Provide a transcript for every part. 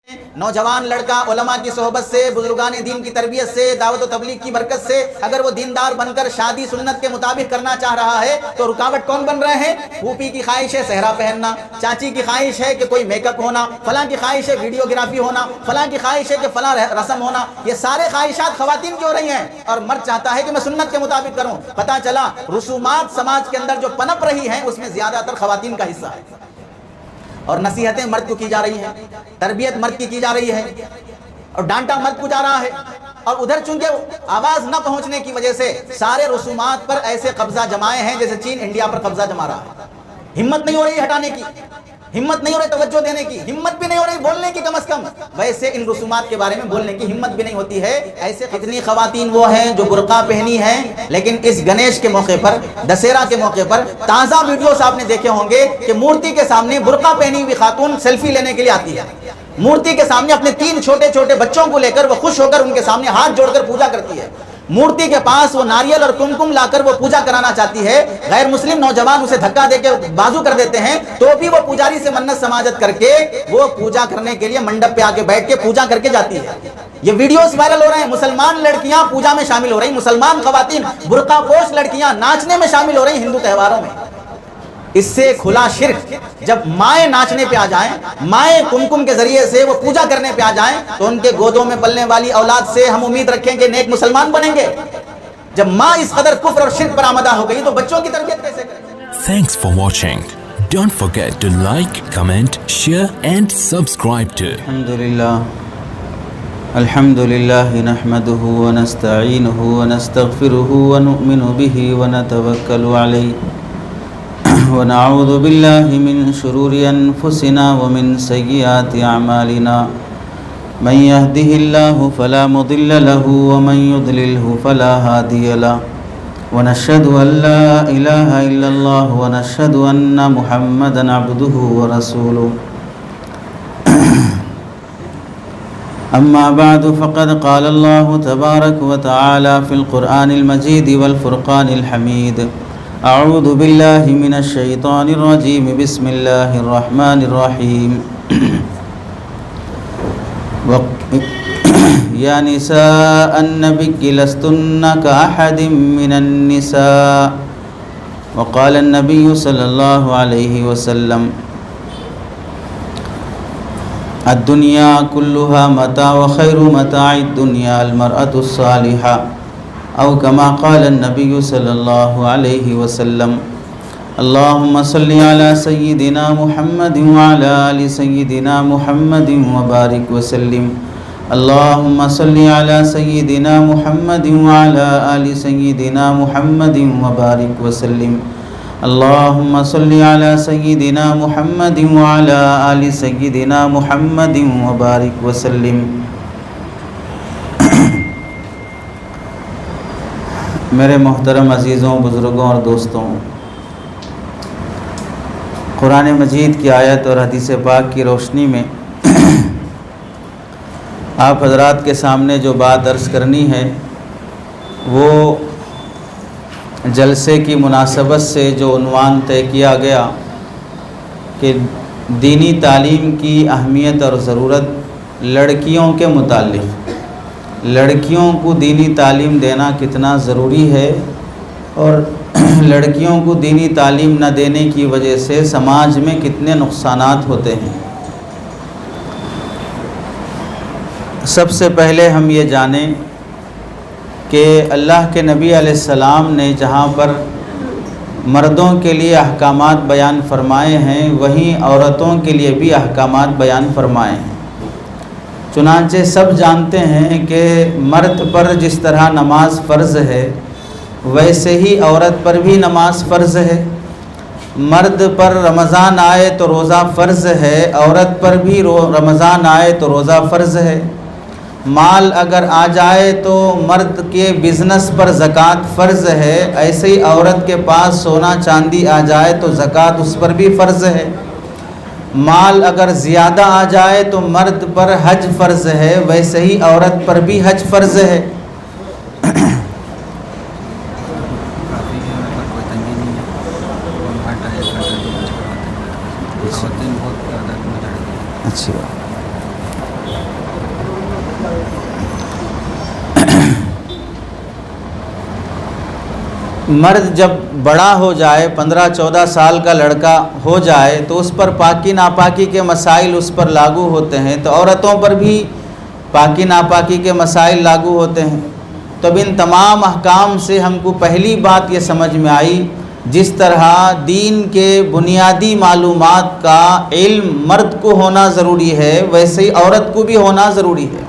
نوجوان لڑکا علماء کی صحبت سے، بزرگان دین کی تربیت سے، دعوت و تبلیغ کی برکت سے اگر وہ دیندار بن کر شادی سنت کے مطابق کرنا چاہ رہا ہے تو رکاوٹ کون بن رہے ہیں؟ پھوپھی کی خواہش ہے صحرا پہننا، چاچی کی خواہش ہے کہ کوئی میک اپ ہونا، فلاں کی خواہش ہے ویڈیوگرافی ہونا، فلاں کی خواہش ہے کہ فلاں رسم ہونا۔ یہ سارے خواہشات خواتین کی ہو رہی ہیں اور مرد چاہتا ہے کہ میں سنت کے مطابق کروں۔ پتہ چلا رسومات سماج کے اندر جو پنپ رہی ہیں اس میں زیادہ تر خواتین کا حصہ ہے، اور نصیحتیں مرد کو کی جا رہی ہیں، تربیت مرد کی جا رہی ہے، اور ڈانٹا مرد کو جا رہا ہے۔ اور ادھر چونکہ آواز نہ پہنچنے کی وجہ سے سارے رسومات پر ایسے قبضہ جمائے ہیں جیسے چین انڈیا پر قبضہ جما رہا ہے۔ ہمت نہیں ہو رہی ہٹانے کی، ہمت نہیں ہو رہی توجہ دینے کی، ہمت بھی نہیں ہو رہی بولنے کی، کم از کم ویسے ان رسومات کے بارے میں بولنے کی ہمت بھی نہیں ہوتی ہے۔ ایسے کتنی خواتین وہ ہیں جو برقع پہنی ہیں لیکن اس گنیش کے موقع پر، دسہرا کے موقع پر تازہ ویڈیوز آپ نے دیکھے ہوں گے کہ مورتی کے سامنے برقع پہنی ہوئی خاتون سیلفی لینے کے لیے آتی ہے، مورتی کے سامنے اپنے 3 چھوٹے چھوٹے بچوں کو لے کر وہ خوش ہو کر ان کے سامنے ہاتھ جوڑ کر پوجا کرتی ہے، مورتی کے پاس وہ ناریل اور کمکم لا کر وہ پوجا کرانا چاہتی ہے۔ غیر مسلم نوجوان اسے دھکا دے کے بازو کر دیتے ہیں تو بھی وہ پجاری سے منت سماجت کر کے وہ پوجا کرنے کے لیے منڈپ پہ آ کے بیٹھ کے پوجا کر کے جاتی ہے۔ یہ ویڈیوز وائرل ہو رہے ہیں، مسلمان لڑکیاں پوجا میں شامل ہو رہی، مسلمان خواتین برقع پوش لڑکیاں ناچنے میں شامل ہو رہی ہندو تہواروں میں۔ اس سے کھلا شرک جب مائیں ناچنے پہ آ جائیں، مائیں کمکم کے ذریعے سے وہ پوجا کرنے پہ آ جائیں تو ان کے گودوں میں پلنے والی اولاد سے ہم امید رکھیں کہ نیک مسلمان بنیں گے۔ جب ماں اس قدر کفر اور شرک پر آمدہ ہو گئی تو بچوں کی تربیت کیسے کریں؟ Thanks for watching. Don't forget to like, comment, share and subscribe to الحمد لله نحمده ونستعينه ونستغفره ونؤمن به ونتوكل عليه ونعوذ بالله من شرور أنفسنا ومن سيئات أعمالنا من يهده الله فلا مضل له ومن يضلله فلا هادي له ونشهد أن لا إله إلا الله ونشهد أن محمدا عبده ورسوله أما بعد فقد قال الله تبارك وتعالى في القرآن المجيد والفرقان الحميد أعوذ بالله من الشيطان الرجيم بسم الله الرحمن الرحيم يا نساء النبي لستن كأحد من النساء وقال النبي صلى الله عليه وسلم الدنيا كلها متاع وخير متاع الدنيا المرأة الصالحة أو كما قال النبي صلى الله عليه وسلم اللهم صل على سيدنا محمد وعلى آل سيدنا محمد وبارك وسلم اللهم صل على سيدنا محمد وعلى آل سيدنا محمد وبارك وسلم اللهم صل على سيدنا محمد وعلى آل سيدنا محمد وبارك وسلم۔ میرے محترم عزیزوں، بزرگوں اور دوستوں، قرآن مجید کی آیت اور حدیث پاک کی روشنی میں آپ حضرات کے سامنے جو بات عرض کرنی ہے وہ جلسے کی مناسبت سے جو عنوان طے کیا گیا کہ دینی تعلیم کی اہمیت اور ضرورت لڑکیوں کے متعلق، لڑکیوں کو دینی تعلیم دینا کتنا ضروری ہے اور لڑکیوں کو دینی تعلیم نہ دینے کی وجہ سے سماج میں کتنے نقصانات ہوتے ہیں۔ سب سے پہلے ہم یہ جانیں کہ اللہ کے نبی علیہ السلام نے جہاں پر مردوں کے لیے احکامات بیان فرمائے ہیں وہیں عورتوں کے لیے بھی احکامات بیان فرمائے ہیں۔ چنانچہ سب جانتے ہیں کہ مرد پر جس طرح نماز فرض ہے ویسے ہی عورت پر بھی نماز فرض ہے۔ مرد پر رمضان آئے تو روزہ فرض ہے، عورت پر بھی رمضان آئے تو روزہ فرض ہے۔ مال اگر آ جائے تو مرد کے بزنس پر زکوٰۃ فرض ہے، ایسے ہی عورت کے پاس سونا چاندی آ جائے تو زکوٰۃ اس پر بھی فرض ہے۔ مال اگر زیادہ آ جائے تو مرد پر حج فرض ہے، ویسے ہی عورت پر بھی حج فرض ہے۔ اچھی بات۔ مرد جب بڑا ہو جائے 15-14 سال کا لڑکا ہو جائے تو اس پر پاکی ناپاکی کے مسائل اس پر لاگو ہوتے ہیں، تو عورتوں پر بھی پاکی ناپاکی کے مسائل لاگو ہوتے ہیں۔ تو اب ان تمام احکام سے ہم کو پہلی بات یہ سمجھ میں آئی، جس طرح دین کے بنیادی معلومات کا علم مرد کو ہونا ضروری ہے، ویسے ہی عورت کو بھی ہونا ضروری ہے۔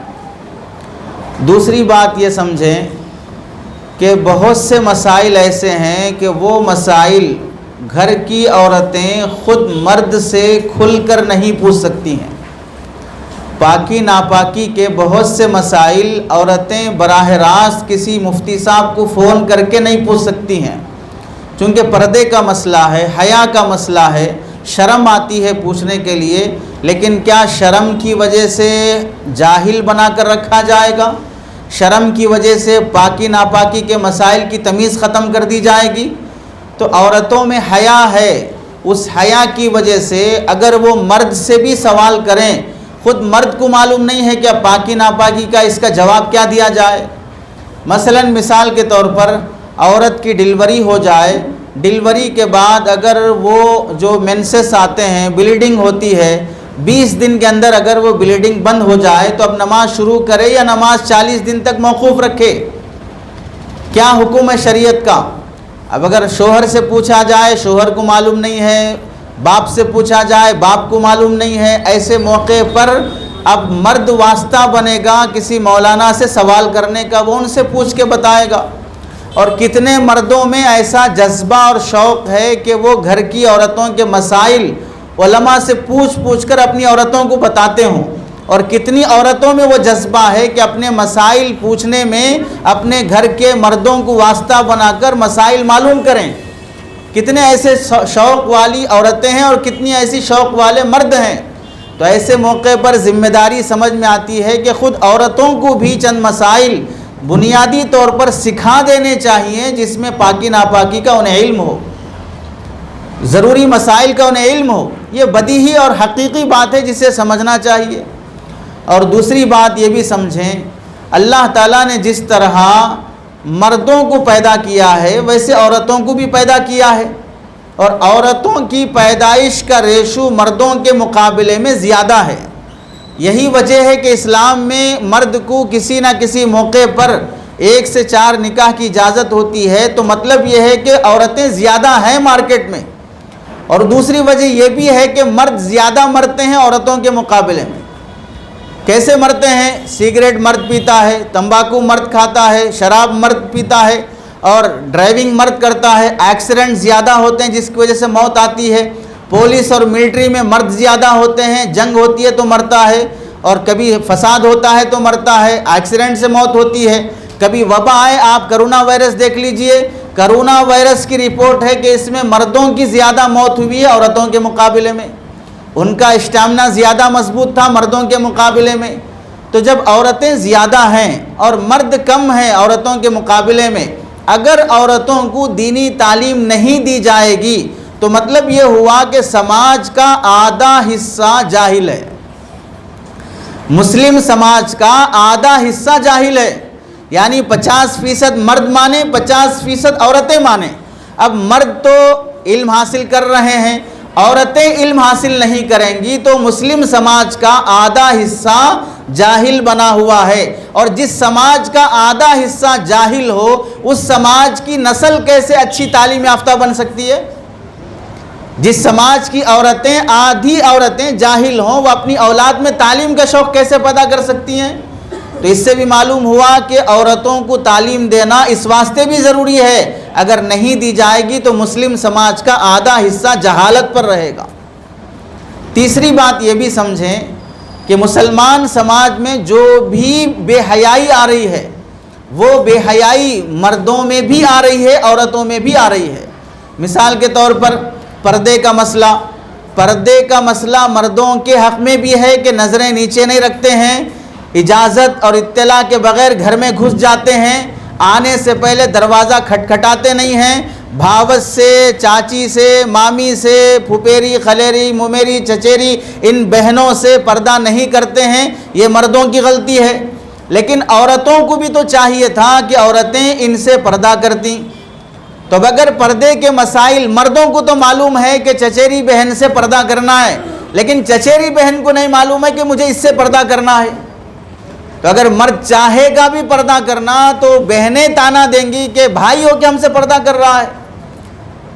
دوسری بات یہ سمجھیں کہ بہت سے مسائل ایسے ہیں کہ وہ مسائل گھر کی عورتیں خود مرد سے کھل کر نہیں پوچھ سکتی ہیں۔ پاکی ناپاکی کے بہت سے مسائل عورتیں براہ راست کسی مفتی صاحب کو فون کر کے نہیں پوچھ سکتی ہیں، چونکہ پردے کا مسئلہ ہے، حیا کا مسئلہ ہے، شرم آتی ہے پوچھنے کے لیے۔ لیکن کیا شرم کی وجہ سے جاہل بنا کر رکھا جائے گا؟ شرم کی وجہ سے پاکی ناپاکی کے مسائل کی تمیز ختم کر دی جائے گی؟ تو عورتوں میں حیا ہے، اس حیا کی وجہ سے اگر وہ مرد سے بھی سوال کریں، خود مرد کو معلوم نہیں ہے کہ پاکی ناپاکی کا اس کا جواب کیا دیا جائے۔ مثلا مثال کے طور پر عورت کی ڈیلیوری ہو جائے، ڈیلیوری کے بعد اگر وہ جو مینسس آتے ہیں، بلیڈنگ ہوتی ہے، 20 دن کے اندر اگر وہ بلیڈنگ بند ہو جائے تو اب نماز شروع کرے یا نماز 40 دن تک موقوف رکھے؟ کیا حکم ہے شریعت کا؟ اب اگر شوہر سے پوچھا جائے، شوہر کو معلوم نہیں ہے، باپ سے پوچھا جائے، باپ کو معلوم نہیں ہے، ایسے موقع پر اب مرد واسطہ بنے گا کسی مولانا سے سوال کرنے کا، وہ ان سے پوچھ کے بتائے گا۔ اور کتنے مردوں میں ایسا جذبہ اور شوق ہے کہ وہ گھر کی عورتوں کے مسائل علماء سے پوچھ کر اپنی عورتوں کو بتاتے ہوں، اور کتنی عورتوں میں وہ جذبہ ہے کہ اپنے مسائل پوچھنے میں اپنے گھر کے مردوں کو واسطہ بنا کر مسائل معلوم کریں۔ کتنے ایسے شوق والی عورتیں ہیں اور کتنی ایسی شوق والے مرد ہیں۔ تو ایسے موقع پر ذمہ داری سمجھ میں آتی ہے کہ خود عورتوں کو بھی چند مسائل بنیادی طور پر سکھا دینے چاہیے، جس میں پاکی ناپاکی کا انہیں علم ہو، ضروری مسائل کا انہیں علم ہو۔ یہ بدیہی اور حقیقی بات ہے جسے سمجھنا چاہیے۔ اور دوسری بات یہ بھی سمجھیں، اللہ تعالیٰ نے جس طرح مردوں کو پیدا کیا ہے ویسے عورتوں کو بھی پیدا کیا ہے، اور عورتوں کی پیدائش کا ریشو مردوں کے مقابلے میں زیادہ ہے۔ یہی وجہ ہے کہ اسلام میں مرد کو کسی نہ کسی موقع پر 1 سے 4 نکاح کی اجازت ہوتی ہے، تو مطلب یہ ہے کہ عورتیں زیادہ ہیں مارکیٹ میں۔ اور دوسری وجہ یہ بھی ہے کہ مرد زیادہ مرتے ہیں عورتوں کے مقابلے میں۔ کیسے مرتے ہیں؟ سگریٹ مرد پیتا ہے، تمباکو مرد کھاتا ہے، شراب مرد پیتا ہے، اور ڈرائیونگ مرد کرتا ہے۔ ایکسیڈنٹ زیادہ ہوتے ہیں جس کی وجہ سے موت آتی ہے۔ پولیس اور ملٹری میں مرد زیادہ ہوتے ہیں، جنگ ہوتی ہے تو مرتا ہے، اور کبھی فساد ہوتا ہے تو مرتا ہے، ایکسیڈنٹ سے موت ہوتی ہے۔ کبھی وبا آئے، آپ کرونا وائرس دیکھ لیجئے، کرونا وائرس کی رپورٹ ہے کہ اس میں مردوں کی زیادہ موت ہوئی ہے عورتوں کے مقابلے میں۔ ان کا اسٹیمنا زیادہ مضبوط تھا مردوں کے مقابلے میں۔ تو جب عورتیں زیادہ ہیں اور مرد کم ہیں عورتوں کے مقابلے میں، اگر عورتوں کو دینی تعلیم نہیں دی جائے گی تو مطلب یہ ہوا کہ سماج کا آدھا حصہ جاہل ہے۔ مسلم سماج کا آدھا حصہ جاہل ہے، یعنی 50% مرد مانے، 50% عورتیں مانیں۔ اب مرد تو علم حاصل کر رہے ہیں، عورتیں علم حاصل نہیں کریں گی تو مسلم سماج کا آدھا حصہ جاہل بنا ہوا ہے، اور جس سماج کا آدھا حصہ جاہل ہو اس سماج کی نسل کیسے اچھی تعلیم یافتہ بن سکتی ہے؟ جس سماج کی عورتیں آدھی عورتیں جاہل ہوں وہ اپنی اولاد میں تعلیم کا شوق کیسے پیدا کر سکتی ہیں؟ تو اس سے بھی معلوم ہوا کہ عورتوں کو تعلیم دینا اس واسطے بھی ضروری ہے، اگر نہیں دی جائے گی تو مسلم سماج کا آدھا حصہ جہالت پر رہے گا۔ تیسری بات یہ بھی سمجھیں کہ مسلمان سماج میں جو بھی بے حیائی آ رہی ہے وہ بے حیائی مردوں میں بھی آ رہی ہے، عورتوں میں بھی آ رہی ہے۔ مثال کے طور پر پردے کا مسئلہ مردوں کے حق میں بھی ہے کہ نظریں نیچے نہیں رکھتے ہیں، اجازت اور اطلاع کے بغیر گھر میں گھس جاتے ہیں، آنے سے پہلے دروازہ کھٹکھٹاتے نہیں ہیں، بھاوت سے، چاچی سے، مامی سے، پھپھیری، خلیری، ممیری، چچیری، ان بہنوں سے پردہ نہیں کرتے ہیں۔ یہ مردوں کی غلطی ہے، لیکن عورتوں کو بھی تو چاہیے تھا کہ عورتیں ان سے پردہ کرتیں۔ تو اب اگر پردے کے مسائل مردوں کو تو معلوم ہے کہ چچیری بہن سے پردہ کرنا ہے، لیکن چچیری بہن کو نہیں معلوم ہے کہ مجھے اس سے پردہ کرنا ہے، تو اگر مرد چاہے گا بھی پردہ کرنا تو بہنیں تانا دیں گی کہ بھائی ہو کہ ہم سے پردہ کر رہا ہے۔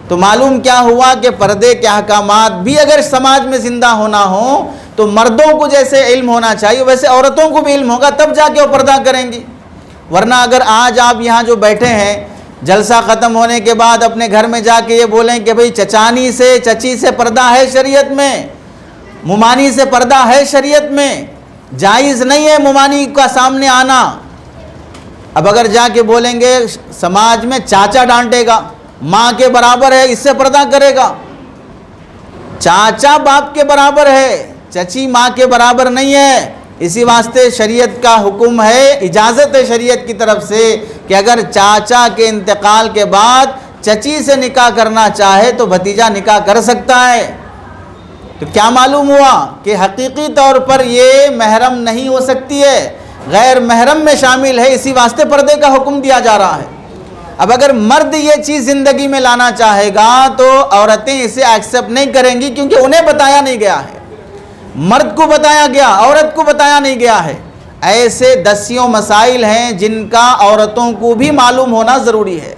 تو معلوم کیا ہوا کہ پردے کے احکامات بھی اگر سماج میں زندہ ہونا ہو تو مردوں کو جیسے علم ہونا چاہیے ویسے عورتوں کو بھی علم ہوگا، تب جا کے وہ پردہ کریں گی۔ ورنہ اگر آج آپ یہاں جو بیٹھے ہیں جلسہ ختم ہونے کے بعد اپنے گھر میں جا کے یہ بولیں کہ بھئی چچانی سے چچی سے پردہ ہے شریعت میں، ممانی سے پردہ ہے شریعت میں، جائز نہیں ہے ممانی کا سامنے آنا۔ اب اگر جا کے بولیں گے سماج میں چاچا ڈانٹے گا، ماں کے برابر ہے اس سے پردہ کرے گا، چاچا باپ کے برابر ہے، چچی ماں کے برابر نہیں ہے۔ اسی واسطے شریعت کا حکم ہے، اجازت ہے شریعت کی طرف سے کہ اگر چاچا کے انتقال کے بعد چچی سے نکاح کرنا چاہے تو بھتیجا نکاح کر سکتا ہے۔ تو کیا معلوم ہوا کہ حقیقی طور پر یہ محرم نہیں ہو سکتی ہے، غیر محرم میں شامل ہے، اسی واسطے پردے کا حکم دیا جا رہا ہے۔ اب اگر مرد یہ چیز زندگی میں لانا چاہے گا تو عورتیں اسے ایکسیپٹ نہیں کریں گی، کیونکہ انہیں بتایا نہیں گیا ہے، مرد کو بتایا گیا، عورت کو بتایا نہیں گیا ہے۔ ایسے دسیوں مسائل ہیں جن کا عورتوں کو بھی معلوم ہونا ضروری ہے۔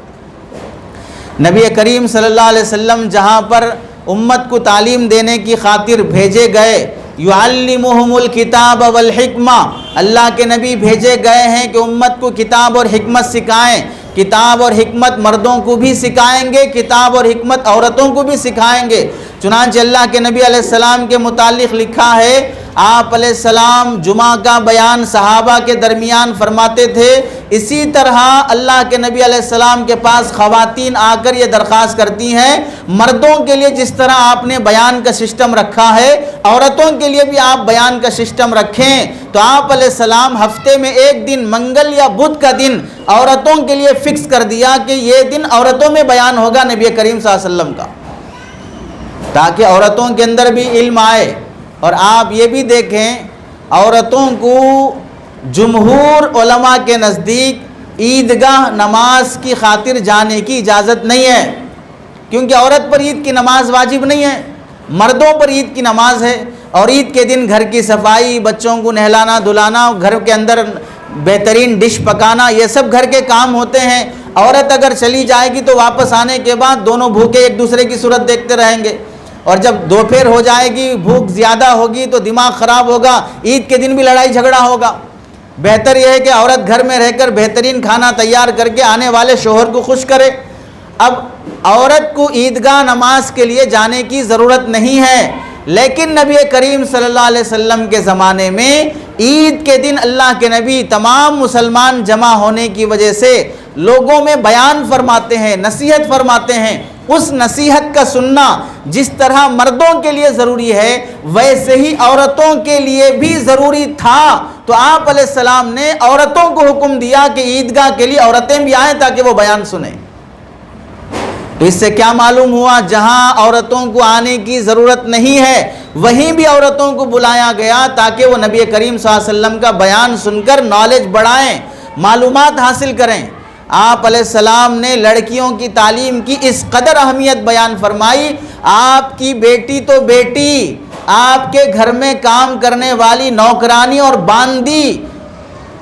نبی کریم صلی اللہ علیہ وسلم جہاں پر امت کو تعلیم دینے کی خاطر بھیجے گئے، یعلمہم الکتاب والحکمہ، اللہ کے نبی بھیجے گئے ہیں کہ امت کو کتاب اور حکمت سکھائیں۔ کتاب اور حکمت مردوں کو بھی سکھائیں گے، کتاب اور حکمت عورتوں کو بھی سکھائیں گے۔ چنانچہ اللہ کے نبی علیہ السلام کے متعلق لکھا ہے، آپ علیہ السلام جمعہ کا بیان صحابہ کے درمیان فرماتے تھے، اسی طرح اللہ کے نبی علیہ السلام کے پاس خواتین آ کر یہ درخواست کرتی ہیں، مردوں کے لیے جس طرح آپ نے بیان کا سسٹم رکھا ہے عورتوں کے لیے بھی آپ بیان کا سسٹم رکھیں۔ تو آپ علیہ السلام ہفتے میں ایک دن منگل یا بدھ کا دن عورتوں کے لیے فکس کر دیا کہ یہ دن عورتوں میں بیان ہوگا نبی کریم صلی اللہ علیہ وسلم کا، تاکہ عورتوں کے اندر بھی علم آئے۔ اور آپ یہ بھی دیکھیں عورتوں کو جمہور علماء کے نزدیک عیدگاہ نماز کی خاطر جانے کی اجازت نہیں ہے، کیونکہ عورت پر عید کی نماز واجب نہیں ہے، مردوں پر عید کی نماز ہے۔ اور عید کے دن گھر کی صفائی، بچوں کو نہلانا دھلانا، گھر کے اندر بہترین ڈش پکانا، یہ سب گھر کے کام ہوتے ہیں۔ عورت اگر چلی جائے گی تو واپس آنے کے بعد دونوں بھوکے ایک دوسرے کی صورت دیکھتے رہیں گے، اور جب دوپہر ہو جائے گی بھوک زیادہ ہوگی تو دماغ خراب ہوگا، عید کے دن بھی لڑائی جھگڑا ہوگا۔ بہتر یہ ہے کہ عورت گھر میں رہ کر بہترین کھانا تیار کر کے آنے والے شوہر کو خوش کرے۔ اب عورت کو عیدگاہ نماز کے لیے جانے کی ضرورت نہیں ہے، لیکن نبی کریم صلی اللہ علیہ وسلم کے زمانے میں عید کے دن اللہ کے نبی تمام مسلمان جمع ہونے کی وجہ سے لوگوں میں بیان فرماتے ہیں، نصیحت فرماتے ہیں۔ اس نصیحت کا سننا جس طرح مردوں کے لیے ضروری ہے ویسے ہی عورتوں کے لیے بھی ضروری تھا۔ تو آپ علیہ السلام نے عورتوں کو حکم دیا کہ عیدگاہ کے لیے عورتیں بھی آئیں تاکہ وہ بیان سنیں۔ تو اس سے کیا معلوم ہوا، جہاں عورتوں کو آنے کی ضرورت نہیں ہے وہیں بھی عورتوں کو بلایا گیا تاکہ وہ نبی کریم صلی اللہ علیہ وسلم کا بیان سن کر نالج بڑھائیں، معلومات حاصل کریں۔ آپ علیہ السلام نے لڑکیوں کی تعلیم کی اس قدر اہمیت بیان فرمائی، آپ کی بیٹی تو بیٹی، آپ کے گھر میں کام کرنے والی نوکرانی اور باندی،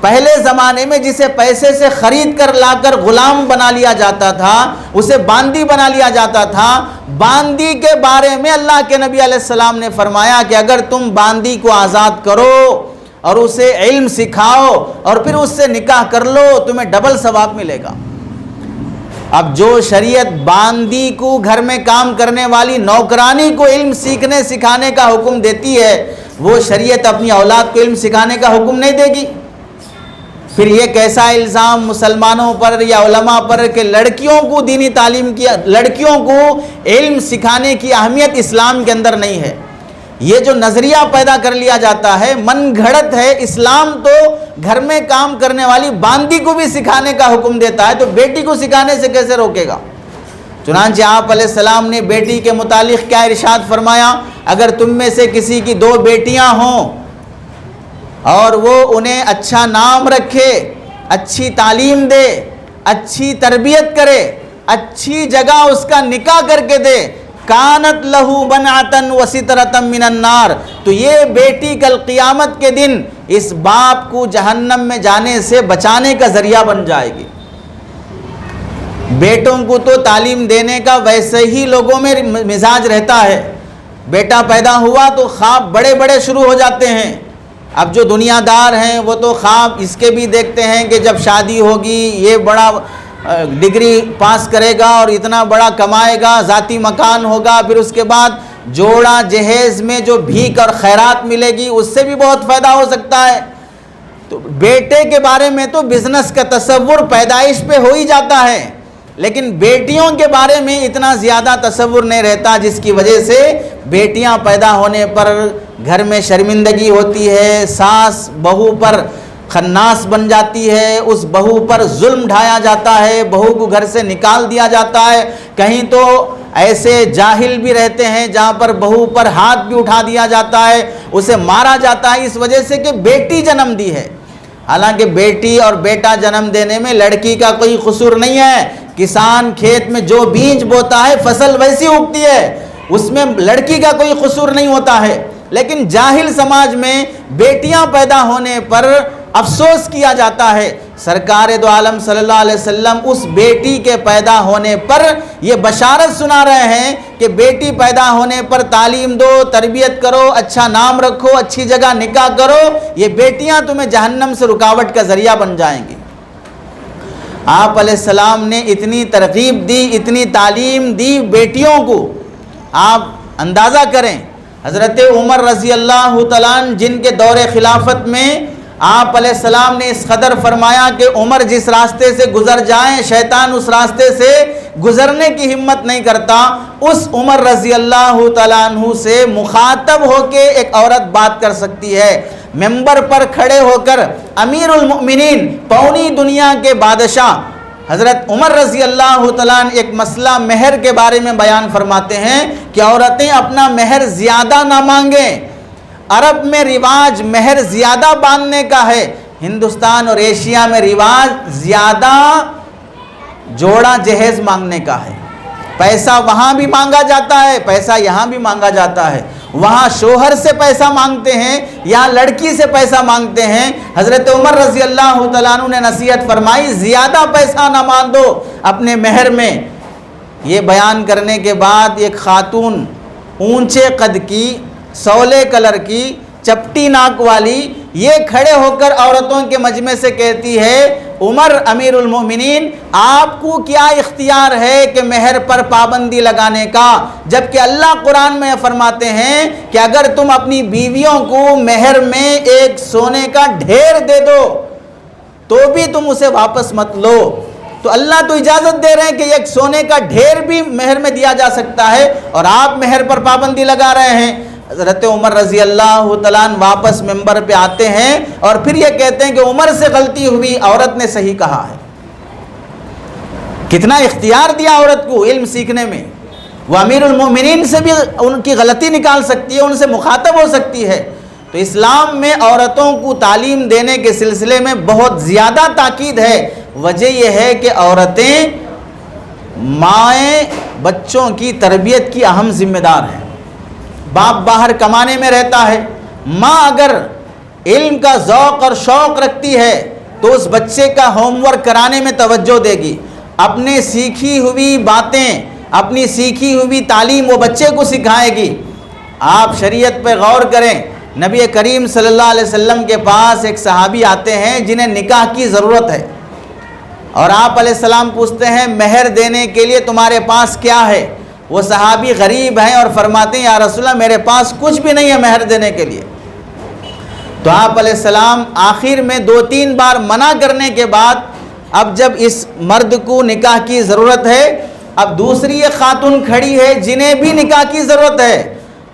پہلے زمانے میں جسے پیسے سے خرید کر لا کر غلام بنا لیا جاتا تھا اسے باندی بنا لیا جاتا تھا۔ باندی کے بارے میں اللہ کے نبی علیہ السلام نے فرمایا کہ اگر تم باندی کو آزاد کرو اور اسے علم سکھاؤ اور پھر اس سے نکاح کر لو تمہیں ڈبل ثواب ملے گا۔ اب جو شریعت باندی کو، گھر میں کام کرنے والی نوکرانی کو علم سیکھنے سکھانے کا حکم دیتی ہے، وہ شریعت اپنی اولاد کو علم سکھانے کا حکم نہیں دے گی۔ پھر یہ کیسا الزام مسلمانوں پر یا علماء پر کہ لڑکیوں کو دینی تعلیم کی، لڑکیوں کو علم سکھانے کی اہمیت اسلام کے اندر نہیں ہے۔ یہ جو نظریہ پیدا کر لیا جاتا ہے من گھڑت ہے۔ اسلام تو گھر میں کام کرنے والی باندی کو بھی سکھانے کا حکم دیتا ہے، تو بیٹی کو سکھانے سے کیسے روکے گا؟ چنانچہ آپ علیہ السلام نے بیٹی کے متعلق کیا ارشاد فرمایا، اگر تم میں سے کسی کی 2 بیٹیاں ہوں اور وہ انہیں اچھا نام رکھے، اچھی تعلیم دے، اچھی تربیت کرے، اچھی جگہ اس کا نکاح کر کے دے، کانت لہو بنعتن وسترتم من النار، تو یہ بیٹی کل قیامت کے دن اس باپ کو جہنم میں جانے سے بچانے کا ذریعہ بن جائے گی۔ بیٹوں کو تو تعلیم دینے کا ویسے ہی لوگوں میں مزاج رہتا ہے، بیٹا پیدا ہوا تو خواب بڑے بڑے شروع ہو جاتے ہیں۔ اب جو دنیا دار ہیں وہ تو خواب اس کے بھی دیکھتے ہیں کہ جب شادی ہوگی یہ بڑا ڈگری پاس کرے گا اور اتنا بڑا کمائے گا، ذاتی مکان ہوگا، پھر اس کے بعد جوڑا جہیز میں جو بھیک اور خیرات ملے گی اس سے بھی بہت فائدہ ہو سکتا ہے۔ تو بیٹے کے بارے میں تو بزنس کا تصور پیدائش پہ ہو ہی جاتا ہے، لیکن بیٹیوں کے بارے میں اتنا زیادہ تصور نہیں رہتا، جس کی وجہ سے بیٹیاں پیدا ہونے پر گھر میں شرمندگی ہوتی ہے، ساس بہو پر خناس بن جاتی ہے، اس بہو پر ظلم ڈھایا جاتا ہے، بہو کو گھر سے نکال دیا جاتا ہے۔ کہیں تو ایسے جاہل بھی رہتے ہیں جہاں پر بہو پر ہاتھ بھی اٹھا دیا جاتا ہے، اسے مارا جاتا ہے اس وجہ سے کہ بیٹی جنم دی ہے۔ حالانکہ بیٹی اور بیٹا جنم دینے میں لڑکی کا کوئی قصور نہیں ہے۔ کسان کھیت میں جو بیج بوتا ہے فصل ویسی اگتی ہے، اس میں لڑکی کا کوئی قصور نہیں ہوتا ہے۔ لیکن جاہل سماج میں بیٹیاں پیدا ہونے پر افسوس کیا جاتا ہے۔ سرکار دو عالم صلی اللہ علیہ وسلم اس بیٹی کے پیدا ہونے پر یہ بشارت سنا رہے ہیں کہ بیٹی پیدا ہونے پر تعلیم دو، تربیت کرو، اچھا نام رکھو، اچھی جگہ نکاح کرو، یہ بیٹیاں تمہیں جہنم سے رکاوٹ کا ذریعہ بن جائیں گی۔ آپ علیہ السلام نے اتنی ترغیب دی، اتنی تعلیم دی بیٹیوں کو، آپ اندازہ کریں حضرت عمر رضی اللہ تعالیٰ عنہ جن کے دور خلافت میں آپ علیہ السلام نے اس قدر فرمایا کہ عمر جس راستے سے گزر جائیں شیطان اس راستے سے گزرنے کی ہمت نہیں کرتا، اس عمر رضی اللہ تعالیٰ عنہ سے مخاطب ہو کے ایک عورت بات کر سکتی ہے۔ ممبر پر کھڑے ہو کر امیر المؤمنین، پوری دنیا کے بادشاہ حضرت عمر رضی اللہ تعالیٰ عنہ ایک مسئلہ مہر کے بارے میں بیان فرماتے ہیں کہ عورتیں اپنا مہر زیادہ نہ مانگیں۔ عرب میں رواج مہر زیادہ باندھنے کا ہے، ہندوستان اور ایشیا میں رواج زیادہ جوڑا جہیز مانگنے کا ہے۔ پیسہ وہاں بھی مانگا جاتا ہے، پیسہ یہاں بھی مانگا جاتا ہے۔ وہاں شوہر سے پیسہ مانگتے ہیں، یہاں لڑکی سے پیسہ مانگتے ہیں۔ حضرت عمر رضی اللہ تعالیٰ عنہ نے نصیحت فرمائی زیادہ پیسہ نہ مانگو اپنے مہر میں۔ یہ بیان کرنے کے بعد ایک خاتون اونچے قد کی، سولے کلر کی، چپٹی ناک والی، یہ کھڑے ہو کر عورتوں کے مجمع سے کہتی ہے عمر امیر المومنین آپ کو کیا اختیار ہے کہ مہر پر پابندی لگانے کا، جبکہ اللہ قرآن میں فرماتے ہیں کہ اگر تم اپنی بیویوں کو مہر میں ایک سونے کا ڈھیر دے دو تو بھی تم اسے واپس مت لو۔ تو اللہ تو اجازت دے رہے ہیں کہ ایک سونے کا ڈھیر بھی مہر میں دیا جا سکتا ہے، اور آپ مہر پر پابندی لگا رہے ہیں۔ حضرت عمر رضی اللہ تعالیٰ عنہ واپس ممبر پہ آتے ہیں اور پھر یہ کہتے ہیں کہ عمر سے غلطی ہوئی، عورت نے صحیح کہا ہے۔ کتنا اختیار دیا عورت کو علم سیکھنے میں، وہ امیر المومنین سے بھی ان کی غلطی نکال سکتی ہے، ان سے مخاطب ہو سکتی ہے۔ تو اسلام میں عورتوں کو تعلیم دینے کے سلسلے میں بہت زیادہ تاکید ہے۔ وجہ یہ ہے کہ عورتیں مائیں بچوں کی تربیت کی اہم ذمہ دار ہیں۔ باپ باہر کمانے میں رہتا ہے، ماں اگر علم کا ذوق اور شوق رکھتی ہے تو اس بچے کا ہوم ورک کرانے میں توجہ دے گی، اپنے سیکھی ہوئی باتیں، اپنی سیکھی ہوئی تعلیم وہ بچے کو سکھائے گی۔ آپ شریعت پہ غور کریں، نبی کریم صلی اللہ علیہ وسلم کے پاس ایک صحابی آتے ہیں جنہیں نکاح کی ضرورت ہے، اور آپ علیہ السلام پوچھتے ہیں مہر دینے کے لیے تمہارے پاس کیا ہے؟ وہ صحابی غریب ہیں اور فرماتے ہیں یا رسول اللہ میرے پاس کچھ بھی نہیں ہے مہر دینے کے لیے۔ تو آپ علیہ السلام آخر میں 2-3 بار منع کرنے کے بعد اب جب اس مرد کو نکاح کی ضرورت ہے، اب دوسری ایک خاتون کھڑی ہے جنہیں بھی نکاح کی ضرورت ہے،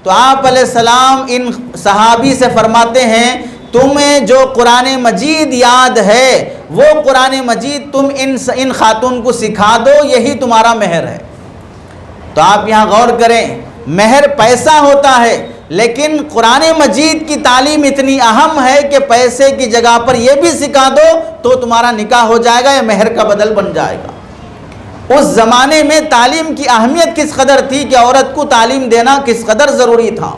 تو آپ علیہ السلام ان صحابی سے فرماتے ہیں تمہیں جو قرآن مجید یاد ہے وہ قرآن مجید تم ان خاتون کو سکھا دو، یہی تمہارا مہر ہے۔ تو آپ یہاں غور کریں، مہر پیسہ ہوتا ہے لیکن قرآن مجید کی تعلیم اتنی اہم ہے کہ پیسے کی جگہ پر یہ بھی سکھا دو تو تمہارا نکاح ہو جائے گا، یا مہر کا بدل بن جائے گا۔ اس زمانے میں تعلیم کی اہمیت کس قدر تھی کہ عورت کو تعلیم دینا کس قدر ضروری تھا۔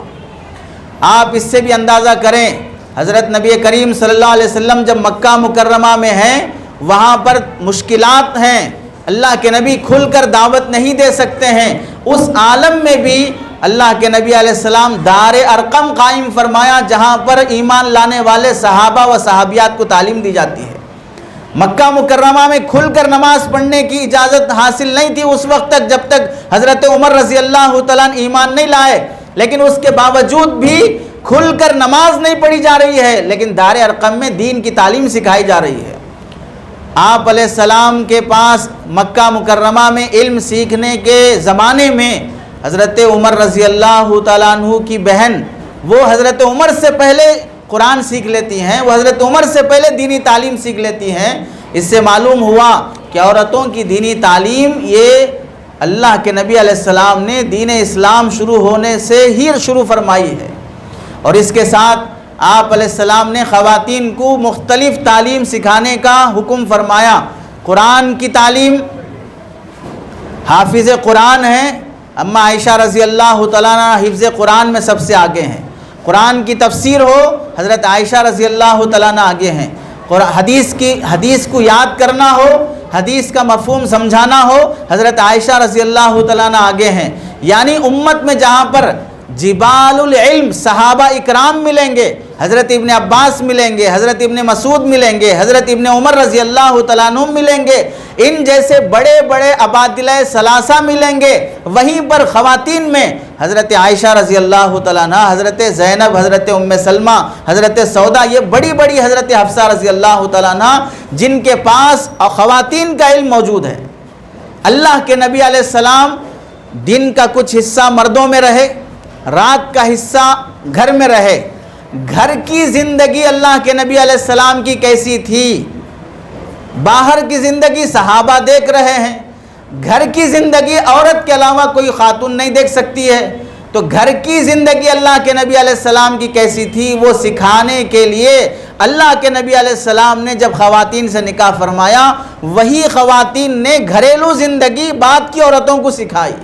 آپ اس سے بھی اندازہ کریں، حضرت نبی کریم صلی اللہ علیہ وسلم جب مکہ مکرمہ میں ہیں، وہاں پر مشکلات ہیں، اللہ کے نبی کھل کر دعوت نہیں دے سکتے ہیں، اس عالم میں بھی اللہ کے نبی علیہ السلام دار ارقم قائم فرمایا، جہاں پر ایمان لانے والے صحابہ و صحابیات کو تعلیم دی جاتی ہے۔ مکہ مکرمہ میں کھل کر نماز پڑھنے کی اجازت حاصل نہیں تھی اس وقت تک، جب تک حضرت عمر رضی اللہ تعالیٰ عنہ ایمان نہیں لائے، لیکن اس کے باوجود بھی کھل کر نماز نہیں پڑھی جا رہی ہے، لیکن دار ارقم میں دین کی تعلیم سکھائی جا رہی ہے۔ آپ علیہ السلام کے پاس مکہ مکرمہ میں علم سیکھنے کے زمانے میں حضرت عمر رضی اللہ تعالیٰ عنہ کی بہن، وہ حضرت عمر سے پہلے قرآن سیکھ لیتی ہیں، وہ حضرت عمر سے پہلے دینی تعلیم سیکھ لیتی ہیں۔ اس سے معلوم ہوا کہ عورتوں کی دینی تعلیم یہ اللہ کے نبی علیہ السلام نے دین اسلام شروع ہونے سے ہی شروع فرمائی ہے، اور اس کے ساتھ آپ علیہ السلام نے خواتین کو مختلف تعلیم سکھانے کا حکم فرمایا۔ قرآن کی تعلیم، حافظ قرآن ہیں، اما عائشہ رضی اللہ تعالیٰ عنہ حفظ قرآن میں سب سے آگے ہیں۔ قرآن کی تفسیر ہو، حضرت عائشہ رضی اللہ تعالیٰ عنہ آگے ہیں۔ حدیث کو یاد کرنا ہو، حدیث کا مفہوم سمجھانا ہو، حضرت عائشہ رضی اللہ تعالیٰ عنہ آگے ہیں۔ یعنی امت میں جہاں پر جبال العلم صحابہ اکرام ملیں گے، حضرت ابن عباس ملیں گے، حضرت ابن مسعود ملیں گے، حضرت ابن عمر رضی اللہ تعالیٰ عنہ ملیں گے، ان جیسے بڑے بڑے اباطلہ ثلاثہ ملیں گے، وہیں پر خواتین میں حضرت عائشہ رضی اللہ تعالیٰ عنہ، حضرت زینب، حضرت ام سلمہ، حضرت سودا، یہ بڑی بڑی حضرت حفصہ رضی اللہ تعالیٰ عنہ جن کے پاس خواتین کا علم موجود ہے۔ اللہ کے نبی علیہ السلام دن کا کچھ حصہ مردوں میں رہے، رات کا حصہ گھر میں رہے۔ گھر کی زندگی اللہ کے نبی علیہ السلام کی کیسی تھی؟ باہر کی زندگی صحابہ دیکھ رہے ہیں، گھر کی زندگی عورت کے علاوہ کوئی خاتون نہیں دیکھ سکتی ہے، تو گھر کی زندگی اللہ کے نبی علیہ السلام کی کیسی تھی وہ سکھانے کے لیے اللہ کے نبی علیہ السلام نے جب خواتین سے نکاح فرمایا، وہی خواتین نے گھریلو زندگی بعد کی عورتوں کو سکھائی۔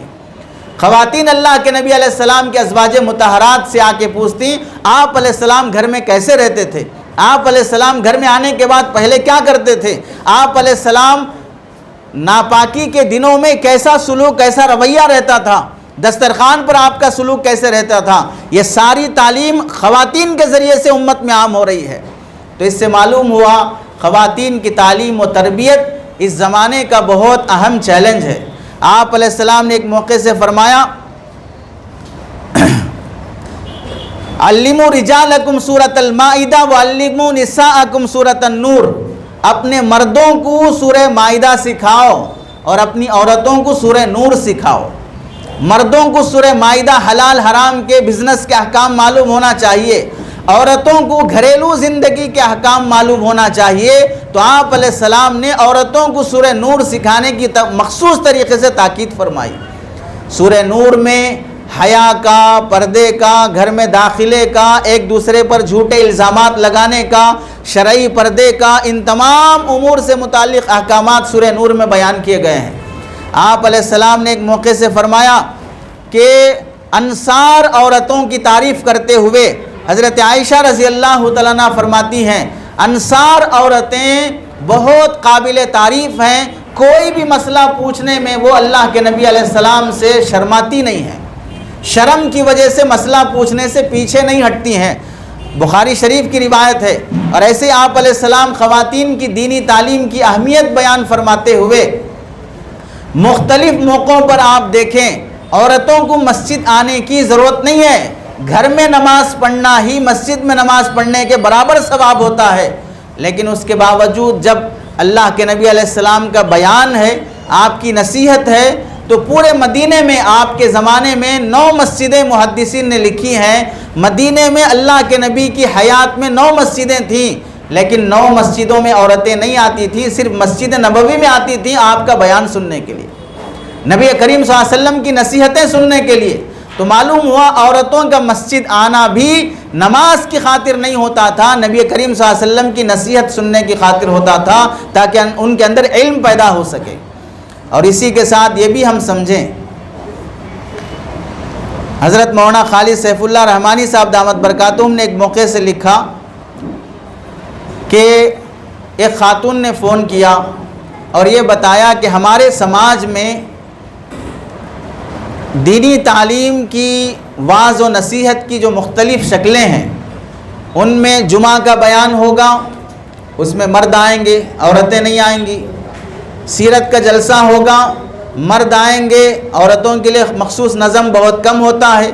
خواتین اللہ کے نبی علیہ السلام کے ازواج مطہرات سے آ کے پوچھتی، آپ علیہ السلام گھر میں کیسے رہتے تھے؟ آپ علیہ السلام گھر میں آنے کے بعد پہلے کیا کرتے تھے؟ آپ علیہ السلام ناپاکی کے دنوں میں کیسا سلوک، کیسا رویہ رہتا تھا؟ دسترخوان پر آپ کا سلوک کیسے رہتا تھا؟ یہ ساری تعلیم خواتین کے ذریعے سے امت میں عام ہو رہی ہے۔ تو اس سے معلوم ہوا خواتین کی تعلیم و تربیت اس زمانے کا بہت اہم چیلنج ہے۔ آپ علیہ السلام نے ایک موقع سے فرمایا، علموا رجالکم سورۃ المائدہ وعلموا نساءکم سورۃ النور، اپنے مردوں کو سورہ مائدہ سکھاؤ اور اپنی عورتوں کو سورہ نور سکھاؤ۔ مردوں کو سورہ مائدہ حلال حرام کے بزنس کے احکام معلوم ہونا چاہیے، عورتوں کو گھریلو زندگی کے احکام معلوم ہونا چاہیے۔ تو آپ علیہ السلام نے عورتوں کو سورہ نور سکھانے کی مخصوص طریقے سے تاکید فرمائی۔ سورہ نور میں حیا کا، پردے کا، گھر میں داخلے کا، ایک دوسرے پر جھوٹے الزامات لگانے کا، شرعی پردے کا، ان تمام امور سے متعلق احکامات سورہ نور میں بیان کیے گئے ہیں۔ آپ علیہ السلام نے ایک موقع سے فرمایا کہ انصار عورتوں کی تعریف کرتے ہوئے حضرت عائشہ رضی اللہ تعالیٰ عنہ فرماتی ہیں، انصار عورتیں بہت قابل تعریف ہیں، کوئی بھی مسئلہ پوچھنے میں وہ اللہ کے نبی علیہ السلام سے شرماتی نہیں ہیں، شرم کی وجہ سے مسئلہ پوچھنے سے پیچھے نہیں ہٹتی ہیں۔ بخاری شریف کی روایت ہے۔ اور ایسے آپ علیہ السلام خواتین کی دینی تعلیم کی اہمیت بیان فرماتے ہوئے مختلف موقعوں پر آپ دیکھیں، عورتوں کو مسجد آنے کی ضرورت نہیں ہے، گھر میں نماز پڑھنا ہی مسجد میں نماز پڑھنے کے برابر ثواب ہوتا ہے، لیکن اس کے باوجود جب اللہ کے نبی علیہ السلام کا بیان ہے، آپ کی نصیحت ہے، تو پورے مدینے میں آپ کے زمانے میں 9 مسجدیں محدثین نے لکھی ہیں۔ مدینے میں اللہ کے نبی کی حیات میں 9 مسجدیں تھیں، لیکن 9 مسجدوں میں عورتیں نہیں آتی تھیں، صرف مسجد نبوی میں آتی تھیں آپ کا بیان سننے کے لیے، نبی کریم صلی اللہ علیہ وسلم کی نصیحتیں سننے کے لیے۔ تو معلوم ہوا عورتوں کا مسجد آنا بھی نماز کی خاطر نہیں ہوتا تھا، نبی کریم صلی اللہ علیہ وسلم کی نصیحت سننے کی خاطر ہوتا تھا، تاکہ ان کے اندر علم پیدا ہو سکے۔ اور اسی کے ساتھ یہ بھی ہم سمجھیں، حضرت مولانا خالد سیف اللہ رحمانی صاحب دامت برکاتہم نے ایک موقع سے لکھا کہ ایک خاتون نے فون کیا اور یہ بتایا کہ ہمارے سماج میں دینی تعلیم کی واعظ و نصیحت کی جو مختلف شکلیں ہیں، ان میں جمعہ کا بیان ہوگا، اس میں مرد آئیں گے، عورتیں نہیں آئیں گی۔ سیرت کا جلسہ ہوگا، مرد آئیں گے، عورتوں کے لیے مخصوص نظم بہت کم ہوتا ہے،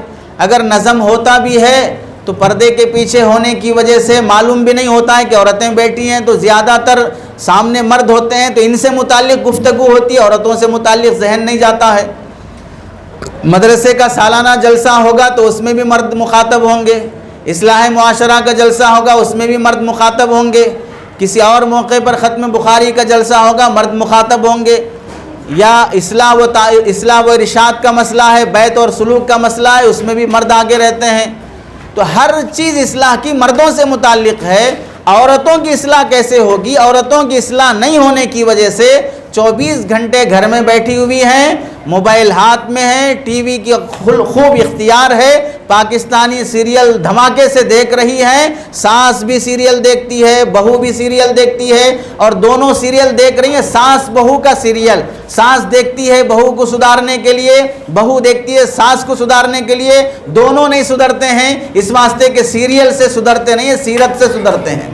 اگر نظم ہوتا بھی ہے تو پردے کے پیچھے ہونے کی وجہ سے معلوم بھی نہیں ہوتا ہے کہ عورتیں بیٹھی ہیں، تو زیادہ تر سامنے مرد ہوتے ہیں تو ان سے متعلق گفتگو ہوتی ہے، عورتوں سے متعلق ذہن نہیں جاتا ہے۔ مدرسے کا سالانہ جلسہ ہوگا تو اس میں بھی مرد مخاطب ہوں گے، اصلاح معاشرہ کا جلسہ ہوگا اس میں بھی مرد مخاطب ہوں گے، کسی اور موقع پر ختم بخاری کا جلسہ ہوگا مرد مخاطب ہوں گے، یا اصلاح و ارشاد کا مسئلہ ہے، بیت اور سلوک کا مسئلہ ہے، اس میں بھی مرد آگے رہتے ہیں۔ تو ہر چیز اصلاح کی مردوں سے متعلق ہے، عورتوں کی اصلاح کیسے ہوگی؟ عورتوں کی اصلاح نہیں ہونے کی وجہ سے 24 گھنٹے گھر میں بیٹھی ہوئی ہیں، موبائل ہاتھ میں ہے، ٹی وی کی خوب اختیار ہے، پاکستانی سیریل دھماکے سے دیکھ رہی ہیں، ساس بھی سیریل دیکھتی ہے، بہو بھی سیریل دیکھتی ہے، اور دونوں سیریل دیکھ رہی ہیں، ساس بہو کا سیریل، ساس دیکھتی ہے بہو کو سدھارنے کے لیے، بہو دیکھتی ہے ساس کو سدھارنے کے لیے، دونوں نہیں سدھرتے ہیں، اس واسطے کہ سیریل سے سدھرتے نہیں ہیں، سیرت سے سدھرتے ہیں۔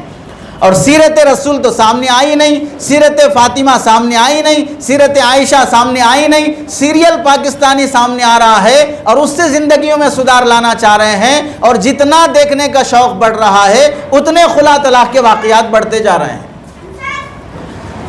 اور سیرت رسول تو سامنے آئی نہیں، سیرت فاطمہ سامنے آئی نہیں، سیرت عائشہ سامنے آئی نہیں، سیریل پاکستانی سامنے آ رہا ہے اور اس سے زندگیوں میں سدھار لانا چاہ رہے ہیں، اور جتنا دیکھنے کا شوق بڑھ رہا ہے اتنے خلا طلاق کے واقعات بڑھتے جا رہے ہیں۔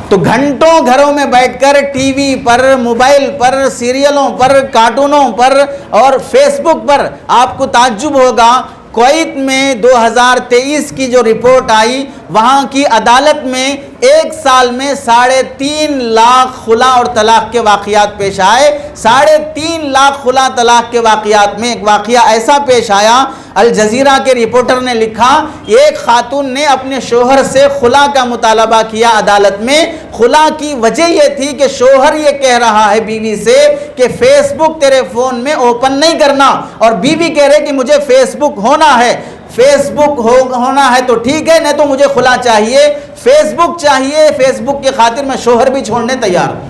تو گھنٹوں گھروں میں بیٹھ کر ٹی وی پر، موبائل پر، سیریلوں پر، کارٹونوں پر اور فیس بک پر، آپ کو تعجب ہوگا کویت میں 2023 کی جو رپورٹ آئی، وہاں کی عدالت میں ایک سال میں 3.5 لاکھ خلا اور طلاق کے واقعات پیش آئے۔ 3.5 لاکھ خلا طلاق کے واقعات میں ایک واقعہ ایسا پیش آیا، الجزیرہ کے رپورٹر نے لکھا، ایک خاتون نے اپنے شوہر سے خلا کا مطالبہ کیا عدالت میں۔ خلا کی وجہ یہ تھی کہ شوہر یہ کہہ رہا ہے بیوی سے کہ فیس بک تیرے فون میں اوپن نہیں کرنا، اور بیوی کہہ رہے کہ مجھے فیس بک ہونا ہے، فیس بک ہونا ہے تو ٹھیک ہے، نہیں تو مجھے خلا چاہیے، فیس بک چاہیے، فیس بک کی خاطر میں شوہر بھی چھوڑنے تیار ہوں۔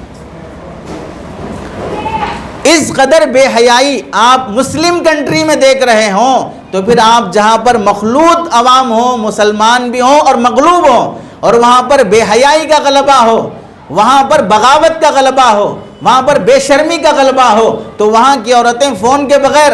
اس قدر بے حیائی آپ مسلم کنٹری میں دیکھ رہے ہوں، تو پھر آپ جہاں پر مخلوط عوام ہوں، مسلمان بھی ہوں اور مغلوب ہوں، اور وہاں پر بے حیائی کا غلبہ ہو، وہاں پر بغاوت کا غلبہ ہو، وہاں پر بے شرمی کا غلبہ ہو، تو وہاں کی عورتیں فون کے بغیر۔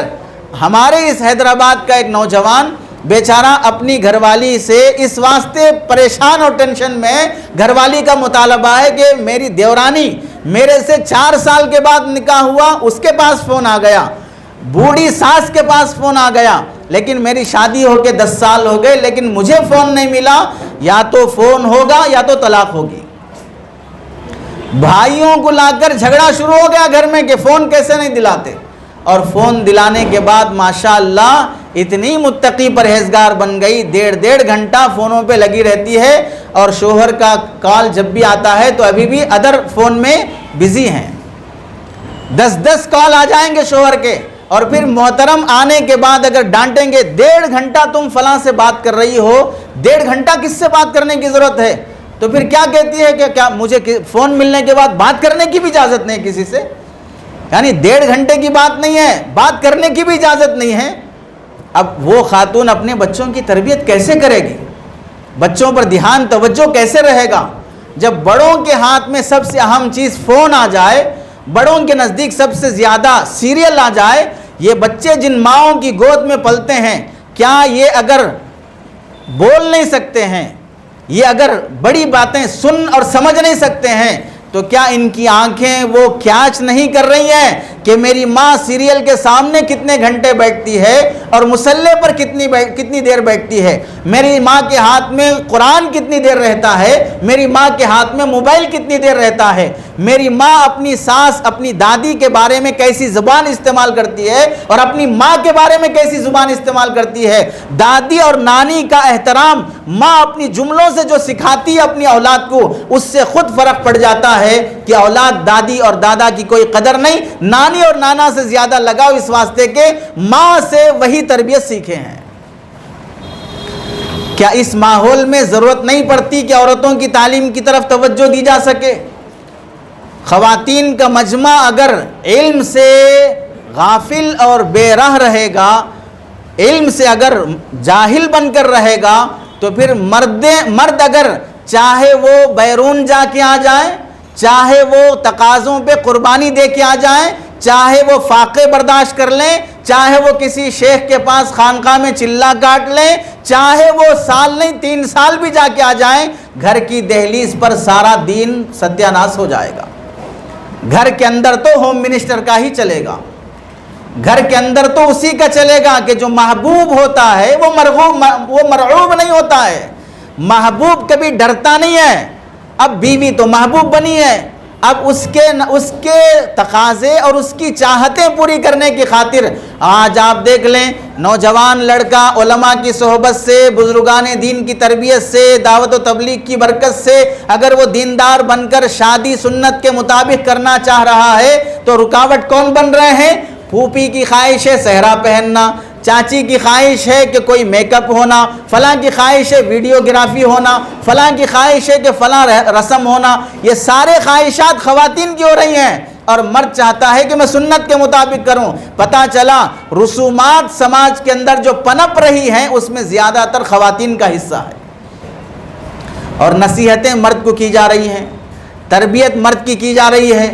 ہمارے اس حیدرآباد کا ایک نوجوان بیچارہ اپنی گھر والی سے اس واسطے پریشان اور ٹینشن میں، گھر والی کا مطالبہ ہے کہ میری دیورانی میرے سے 4 سال کے بعد نکاح ہوا، اس کے پاس فون آ گیا، بوڑھی ساس کے پاس فون آ گیا، لیکن میری شادی ہو کے 10 سال ہو گئے لیکن مجھے فون نہیں ملا، یا تو فون ہوگا یا تو طلاق ہوگی۔ بھائیوں کو لا کر جھگڑا شروع ہو گیا گھر میں کہ فون کیسے نہیں دلاتے، اور فون دلانے کے بعد ماشاءاللہ اتنی متقی پرہیزگار بن گئی، 1.5 گھنٹہ فونوں پہ لگی رہتی ہے، اور شوہر کا کال جب بھی آتا ہے تو ابھی بھی ادر فون میں بزی ہیں، 10 کال آ جائیں گے شوہر کے، اور پھر محترم آنے کے بعد اگر ڈانٹیں گے 1.5 گھنٹہ تم فلاں سے بات کر رہی ہو، 1.5 گھنٹہ کس سے بات کرنے کی ضرورت ہے؟ تو پھر کیا کہتی ہے کہ کیا مجھے فون ملنے کے بعد بات کرنے کی بھی اجازت نہیں کسی سے؟ یعنی 1.5 گھنٹے کی بات نہیں ہے، بات کرنے کی بھی اجازت نہیں ہے۔ اب وہ خاتون اپنے بچوں کی تربیت کیسے کرے گی؟ بچوں پر دھیان توجہ کیسے رہے گا جب بڑوں کے ہاتھ میں سب سے اہم چیز فون آ جائے، بڑوں کے نزدیک سب سے زیادہ سیریل آ جائے؟ یہ بچے جن ماؤں کی گود میں پلتے ہیں، کیا یہ اگر بول نہیں سکتے ہیں، یہ اگر بڑی باتیں سن اور سمجھ نہیں سکتے ہیں، تو کیا ان کی آنکھیں وہ کیچ نہیں کر رہی ہیں کہ میری ماں سیریل کے سامنے کتنے گھنٹے بیٹھتی ہے اور مصلے پر کتنی دیر بیٹھتی ہے، میری ماں کے ہاتھ میں قرآن کتنی دیر رہتا ہے، میری ماں کے ہاتھ میں موبائل کتنی دیر رہتا ہے، میری ماں اپنی ساس اپنی دادی کے بارے میں کیسی زبان استعمال کرتی ہے اور اپنی ماں کے بارے میں کیسی زبان استعمال کرتی ہے۔ دادی اور نانی کا احترام ماں اپنی جملوں سے جو سکھاتی ہے اپنی اولاد کو، اس سے خود فرق پڑ جاتا ہے کہ اولاد دادی اور دادا کی کوئی قدر نہیں، نانی اور نانا سے زیادہ لگاؤ اس واسطے کہ ماں سے وہی تربیت سیکھے ہیں۔ کیا اس ماحول میں ضرورت نہیں پڑتی کہ عورتوں کی تعلیم کی طرف توجہ دی جا سکے؟ خواتین کا مجمع اگر علم سے غافل اور بے راہ رہے گا، علم سے اگر جاہل بن کر رہے گا، تو پھر مرد اگر چاہے وہ بیرون جا کے آ جائیں، چاہے وہ تقاضوں پہ قربانی دے کے آ جائیں، چاہے وہ فاقے برداشت کر لیں، چاہے وہ کسی شیخ کے پاس خانقاہ میں چلہ کاٹ لیں، چاہے وہ سال نہیں 3 سال بھی جا کے آ جائیں، گھر کی دہلیز پر سارا دین ستیہ ناش ہو جائے گا۔ گھر کے اندر تو ہوم منسٹر کا ہی چلے گا، گھر کے اندر تو اسی کا چلے گا کہ جو محبوب ہوتا ہے وہ مرعوب نہیں ہوتا ہے۔ محبوب کبھی ڈرتا نہیں ہے۔ اب بیوی تو محبوب بنی ہے، اب اس کے تقاضے اور اس کی چاہتیں پوری کرنے کی خاطر آج آپ دیکھ لیں نوجوان لڑکا علماء کی صحبت سے، بزرگان دین کی تربیت سے، دعوت و تبلیغ کی برکت سے اگر وہ دیندار بن کر شادی سنت کے مطابق کرنا چاہ رہا ہے تو رکاوٹ کون بن رہے ہیں؟ پھوپھی کی خواہش ہے صحرا پہننا، چاچی کی خواہش ہے کہ کوئی میک اپ ہونا، فلاں کی خواہش ہے ویڈیوگرافی ہونا، فلاں کی خواہش ہے کہ فلاں رسم ہونا۔ یہ سارے خواہشات خواتین کی ہو رہی ہیں اور مرد چاہتا ہے کہ میں سنت کے مطابق کروں۔ پتہ چلا رسومات سماج کے اندر جو پنپ رہی ہیں اس میں زیادہ تر خواتین کا حصہ ہے، اور نصیحتیں مرد کو کی جا رہی ہیں، تربیت مرد کی جا رہی ہے،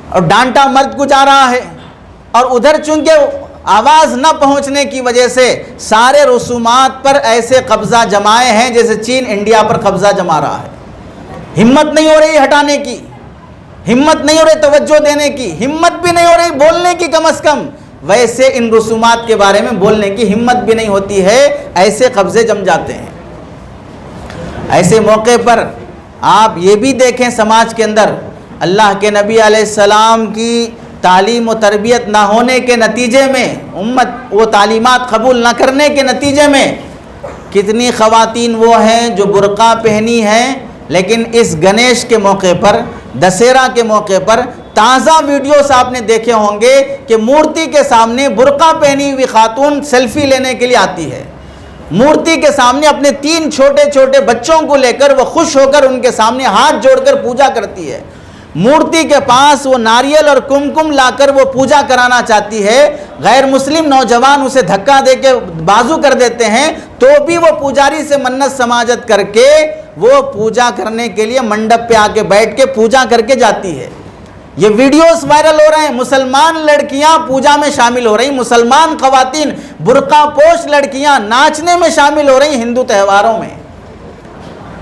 اور ڈانٹا مرد کو جا رہا ہے، اور ادھر چونکہ آواز نہ پہنچنے کی وجہ سے سارے رسومات پر ایسے قبضہ جمائے ہیں جیسے چین انڈیا پر قبضہ جما رہا ہے۔ ہمت نہیں ہو رہی ہٹانے کی، ہمت نہیں ہو رہی توجہ دینے کی، ہمت بھی نہیں ہو رہی بولنے کی کم از کم۔ ویسے ان رسومات کے بارے میں بولنے کی ہمت بھی نہیں ہوتی ہے، ایسے قبضے جم جاتے ہیں۔ ایسے موقع پر آپ یہ بھی دیکھیں سماج کے اندر اللہ کے نبی علیہ السلام کی تعلیم و تربیت نہ ہونے کے نتیجے میں، امت وہ تعلیمات قبول نہ کرنے کے نتیجے میں کتنی خواتین وہ ہیں جو برقع پہنی ہیں، لیکن اس گنیش کے موقع پر، دسہرہ کے موقع پر تازہ ویڈیوز آپ نے دیکھے ہوں گے کہ مورتی کے سامنے برقع پہنی ہوئی خاتون سیلفی لینے کے لیے آتی ہے، مورتی کے سامنے اپنے 3 چھوٹے چھوٹے بچوں کو لے کر وہ خوش ہو کر ان کے سامنے ہاتھ جوڑ کر پوجا کرتی ہے، مورتی کے پاس وہ ناریل اور کمکم لا کر وہ پوجا کرانا چاہتی ہے، غیر مسلم نوجوان اسے دھکا دے کے بازو کر دیتے ہیں تو بھی وہ پوجاری سے منت سماجت کر کے وہ پوجا کرنے کے لیے منڈپ پہ آ کے بیٹھ کے پوجا کر کے جاتی ہے۔ یہ ویڈیوز وائرل ہو رہے ہیں، مسلمان لڑکیاں پوجا میں شامل ہو رہی، مسلمان خواتین برقع پوش لڑکیاں ناچنے میں شامل ہو رہی ہندو تہواروں میں۔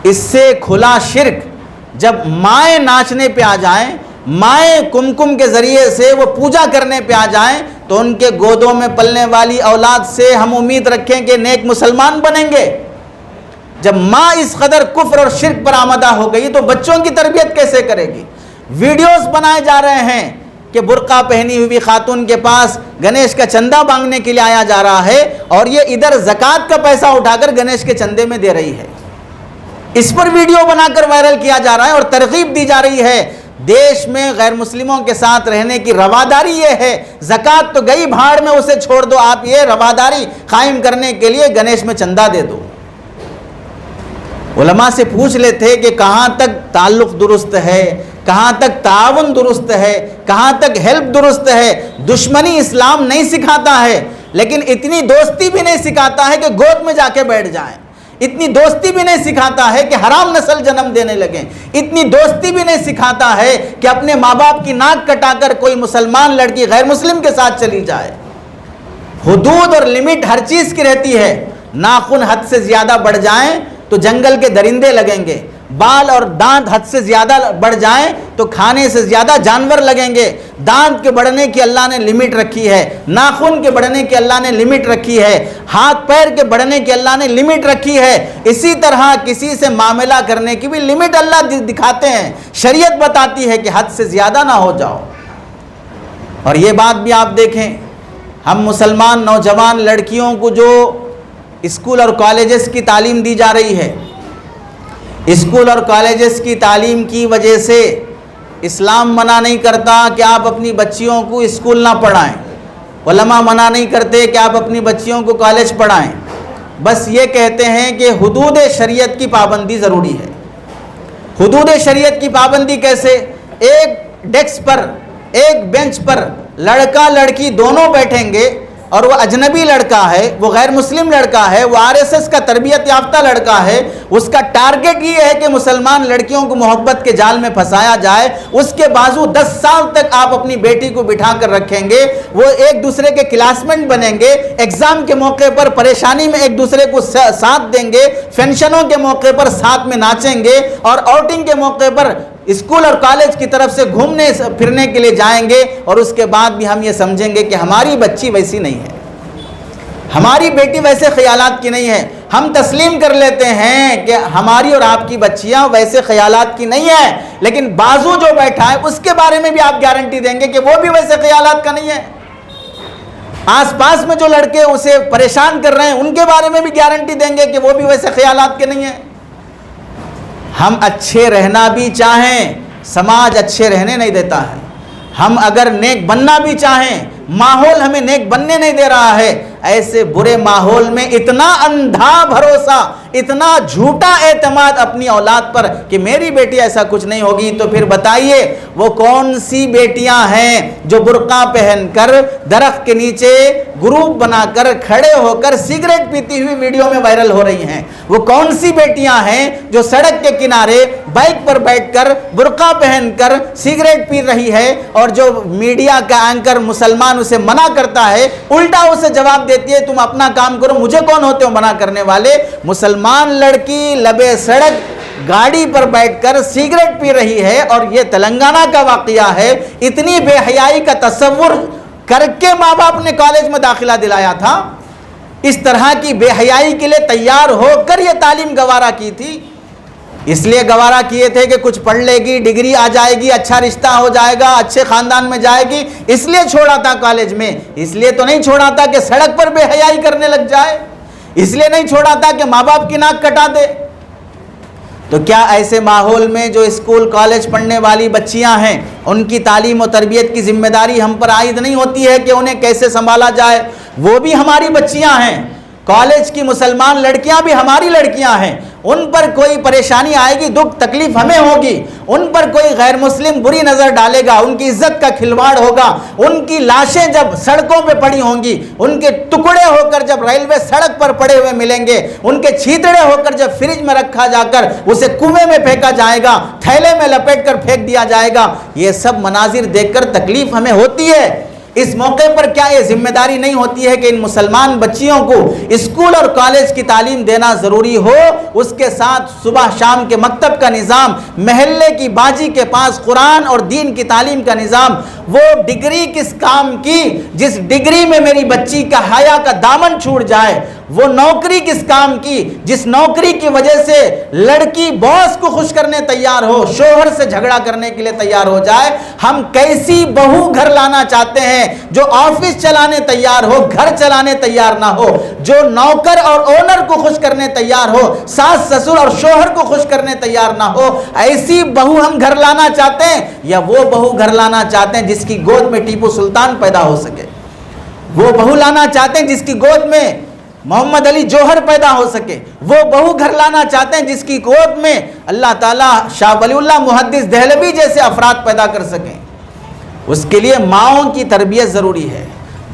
اس سے کھلا شرک جب مائیں ناچنے پہ آ جائیں، مائیں کمکم کے ذریعے سے وہ پوجا کرنے پہ آ جائیں تو ان کے گودوں میں پلنے والی اولاد سے ہم امید رکھیں کہ نیک مسلمان بنیں گے۔ جب ماں اس قدر کفر اور شرک پر آمدہ ہو گئی تو بچوں کی تربیت کیسے کرے گی؟ ویڈیوز بنائے جا رہے ہیں کہ برقع پہنی ہوئی خاتون کے پاس گنیش کا چندہ مانگنے کے لیے آیا جا رہا ہے اور یہ ادھر زکوٰۃ کا پیسہ اٹھا کر گنیش کے چندے میں دے رہی ہے۔ اس پر ویڈیو بنا کر وائرل کیا جا رہا ہے اور ترغیب دی جا رہی ہے۔ دیش میں غیر مسلموں کے ساتھ رہنے کی رواداری یہ ہے، زکوٰۃ تو گئی بھاڑ میں، اسے چھوڑ دو، آپ یہ رواداری قائم کرنے کے لیے گنیش میں چندہ دے دو۔ علماء سے پوچھ لیتے کہ کہاں تک تعلق درست ہے، کہاں تک تعاون درست ہے، کہاں تک ہیلپ درست ہے؟ دشمنی اسلام نہیں سکھاتا ہے، لیکن اتنی دوستی بھی نہیں سکھاتا ہے کہ گود میں جا کے بیٹھ جائیں، اتنی دوستی بھی نہیں سکھاتا ہے کہ حرام نسل جنم دینے لگیں، اتنی دوستی بھی نہیں سکھاتا ہے کہ اپنے ماں باپ کی ناک کٹا کر کوئی مسلمان لڑکی غیر مسلم کے ساتھ چلی جائے۔ حدود اور لمٹ ہر چیز کی رہتی ہے، ناخن حد سے زیادہ بڑھ جائیں تو جنگل کے درندے لگیں گے، بال اور دانت حد سے زیادہ بڑھ جائیں تو کھانے سے زیادہ جانور لگیں گے۔ دانت کے بڑھنے کی اللہ نے لمٹ رکھی ہے، ناخن کے بڑھنے کی اللہ نے لمٹ رکھی ہے، ہاتھ پیر کے بڑھنے کی اللہ نے لمٹ رکھی ہے۔ اسی طرح کسی سے معاملہ کرنے کی بھی لمٹ اللہ دکھاتے ہیں، شریعت بتاتی ہے کہ حد سے زیادہ نہ ہو جاؤ۔ اور یہ بات بھی آپ دیکھیں، ہم مسلمان نوجوان لڑکیوں کو جو اسکول اور کالجز کی تعلیم دی جا رہی ہے، اسکول اور کالجز کی تعلیم کی وجہ سے اسلام منع نہیں کرتا کہ آپ اپنی بچیوں کو اسکول نہ پڑھائیں، علماء منع نہیں کرتے کہ آپ اپنی بچیوں کو کالج پڑھائیں، بس یہ کہتے ہیں کہ حدود شریعت کی پابندی ضروری ہے۔ حدود شریعت کی پابندی کیسے؟ ایک ڈیسک پر، ایک بینچ پر لڑکا لڑکی دونوں بیٹھیں گے اور وہ اجنبی لڑکا ہے، وہ غیر مسلم لڑکا ہے، وہ RSS کا تربیت یافتہ لڑکا ہے، اس کا ٹارگٹ یہ ہے کہ مسلمان لڑکیوں کو محبت کے جال میں پھنسایا جائے، اس کے بازو 10 سال تک آپ اپنی بیٹی کو بٹھا کر رکھیں گے، وہ ایک دوسرے کے کلاس میٹ بنیں گے، ایگزام کے موقع پر پریشانی میں ایک دوسرے کو ساتھ دیں گے، فنکشنوں کے موقع پر ساتھ میں ناچیں گے، اور آؤٹنگ کے موقع پر اسکول اور کالج کی طرف سے گھومنے پھرنے کے لیے جائیں گے، اور اس کے بعد بھی ہم یہ سمجھیں گے کہ ہماری بچی ویسی نہیں ہے، ہماری بیٹی ویسے خیالات کی نہیں ہے۔ ہم تسلیم کر لیتے ہیں کہ ہماری اور آپ کی بچیاں ویسے خیالات کی نہیں ہیں، لیکن بازو جو بیٹھا ہے اس کے بارے میں بھی آپ گارنٹی دیں گے کہ وہ بھی ویسے خیالات کا نہیں ہے۔ آس پاس میں جو لڑکے اسے پریشان کر رہے ہیں ان کے بارے میں بھی گارنٹی دیں گے کہ وہ بھی ویسے خیالات کے نہیں ہیں۔ ہم اچھے رہنا بھی چاہیں، سماج اچھے رہنے نہیں دیتا ہے۔ ہم اگر نیک بننا بھی چاہیں، ماحول ہمیں نیک بننے نہیں دے رہا ہے۔ ایسے برے ماحول میں اتنا اندھا بھروسہ، اتنا جھوٹا اعتماد اپنی اولاد پر کہ میری بیٹی ایسا کچھ نہیں ہوگی، تو پھر بتائیے وہ کون سی بیٹیاں ہیں جو برقع پہن کر درخت کے نیچے گروپ بنا کر کھڑے ہو کر سگریٹ پیتی ہوئی ویڈیو میں وائرل ہو رہی ہیں؟ وہ کون سی بیٹیاں ہیں جو سڑک کے کنارے بائک پر بیٹھ کر برقع پہن کر سگریٹ پی رہی ہے، اور جو میڈیا کا اینکر مسلمان اسے منع کرتا ہے، الٹا اسے جواب دیتی ہے تم اپنا کام کرو، مجھے کون ہوتے ہو منع کرنے والے؟ مسلمان لڑکی لبے سڑک گاڑی پر بیٹھ کر سگریٹ پی رہی ہے، اور یہ تلنگانہ کا واقعہ ہے۔ اتنی بے حیائی کا تصور کر کے ماں باپ نے کالج میں داخلہ دلایا تھا، اس طرح کی بے حیائی کے لیے تیار ہو کر یہ تعلیم گوارا کی تھی۔ اس لیے گوارا کیے تھے کہ کچھ پڑھ لے گی، ڈگری آ جائے گی، اچھا رشتہ ہو جائے گا، اچھے خاندان میں جائے گی، اس لیے چھوڑا تھا کالج میں۔ اس لیے تو نہیں چھوڑا تھا کہ سڑک پر بے حیائی کرنے لگ جائے، اس لیے نہیں چھوڑا تھا کہ ماں باپ کی ناک کٹا دے۔ تو کیا ایسے ماحول میں جو اسکول کالج پڑھنے والی بچیاں ہیں ان کی تعلیم و تربیت کی ذمہ داری ہم پر عائد نہیں ہوتی ہے کہ انہیں کیسے سنبھالا جائے؟ وہ بھی ہماری بچیاں ہیں، کالج کی مسلمان لڑکیاں بھی ہماری لڑکیاں ہیں، ان پر کوئی پریشانی آئے گی، دکھ تکلیف ہمیں ہوگی، ان پر کوئی غیر مسلم بری نظر ڈالے گا، ان کی عزت کا کھلواڑ ہوگا، ان کی لاشیں جب سڑکوں پہ پڑی ہوں گی، ان کے ٹکڑے ہو کر جب ریلوے سڑک پر پڑے ہوئے ملیں گے، ان کے چھیتڑے ہو کر جب فریج میں رکھا جا کر اسے کنویں میں پھینکا جائے گا، تھیلے میں لپیٹ کر پھینک دیا جائے گا، یہ سب مناظر دیکھ کر تکلیف ہمیں ہوتی ہے۔ اس موقع پر کیا یہ ذمہ داری نہیں ہوتی ہے کہ ان مسلمان بچیوں کو اسکول اور کالج کی تعلیم دینا ضروری ہو؟ اس کے ساتھ صبح شام کے مکتب کا نظام، محلے کی باجی کے پاس قرآن اور دین کی تعلیم کا نظام۔ وہ ڈگری کس کام کی جس ڈگری میں میری بچی کا حیا کا دامن چھوٹ جائے؟ وہ نوکری کس کام کی جس نوکری کی وجہ سے لڑکی باس کو خوش کرنے تیار ہو، شوہر سے جھگڑا کرنے کے لیے تیار ہو جائے؟ ہم کیسی بہو گھر لانا چاہتے ہیں جو آفس چلانے تیار ہو، گھر چلانے تیار نہ ہو، جو نوکر اور اونر کو خوش کرنے تیار ہو، ساس سسر اور شوہر کو خوش کرنے تیار نہ ہو؟ ایسی بہو ہم گھر لانا چاہتے ہیں، یا وہ بہو گھر لانا چاہتے ہیں جس کی گود میں ٹیپو سلطان پیدا ہو سکے؟ وہ بہو لانا چاہتے ہیں جس کی گود میں محمد علی جوہر پیدا ہو سکے؟ وہ بہو گھر لانا چاہتے ہیں جس کی گود میں اللہ تعالیٰ شاہ ولی اللہ محدث دہلوی جیسے افراد پیدا کر سکیں؟ اس کے لیے ماؤں کی تربیت ضروری ہے۔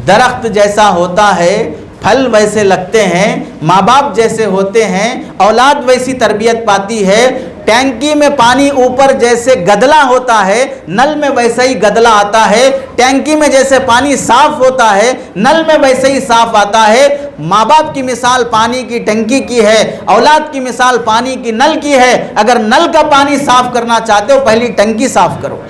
درخت جیسا ہوتا ہے پھل ویسے لگتے ہیں، ماں باپ جیسے ہوتے ہیں اولاد ویسی تربیت پاتی ہے۔ ٹینکی میں پانی اوپر جیسے گدلا ہوتا ہے، نل میں ویسا ہی گدلا آتا ہے۔ ٹینکی میں جیسے پانی صاف ہوتا ہے، نل میں ویسے ہی صاف آتا ہے۔ ماں باپ کی مثال پانی کی ٹنکی کی ہے، اولاد کی مثال پانی کی نل کی ہے۔ اگر نل کا پانی صاف کرنا چاہتے ہو پہلی ٹنکی صاف کرو۔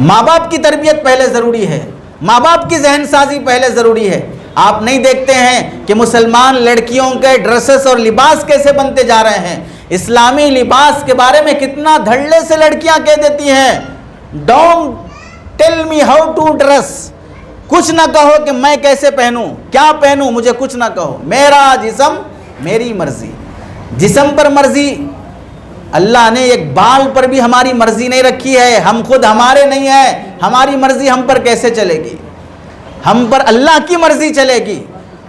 ماں باپ کی تربیت پہلے ضروری ہے، ماں باپ کی ذہن سازی پہلے ضروری ہے۔ آپ نہیں دیکھتے ہیں کہ مسلمان لڑکیوں کے ڈریسز اور لباس کیسے بنتے جا رہے ہیں؟ اسلامی لباس کے بارے میں کتنا دھڑلے سے لڑکیاں کہہ دیتی ہیں، don't tell me how to dress, کچھ نہ کہو کہ میں کیسے پہنوں، کیا پہنوں، مجھے کچھ نہ کہو، میرا جسم میری مرضی۔ جسم پر مرضی اللہ نے ایک بال پر بھی ہماری مرضی نہیں رکھی ہے، ہم خود ہمارے نہیں ہیں، ہماری مرضی ہم پر کیسے چلے گی؟ ہم پر اللہ کی مرضی چلے گی۔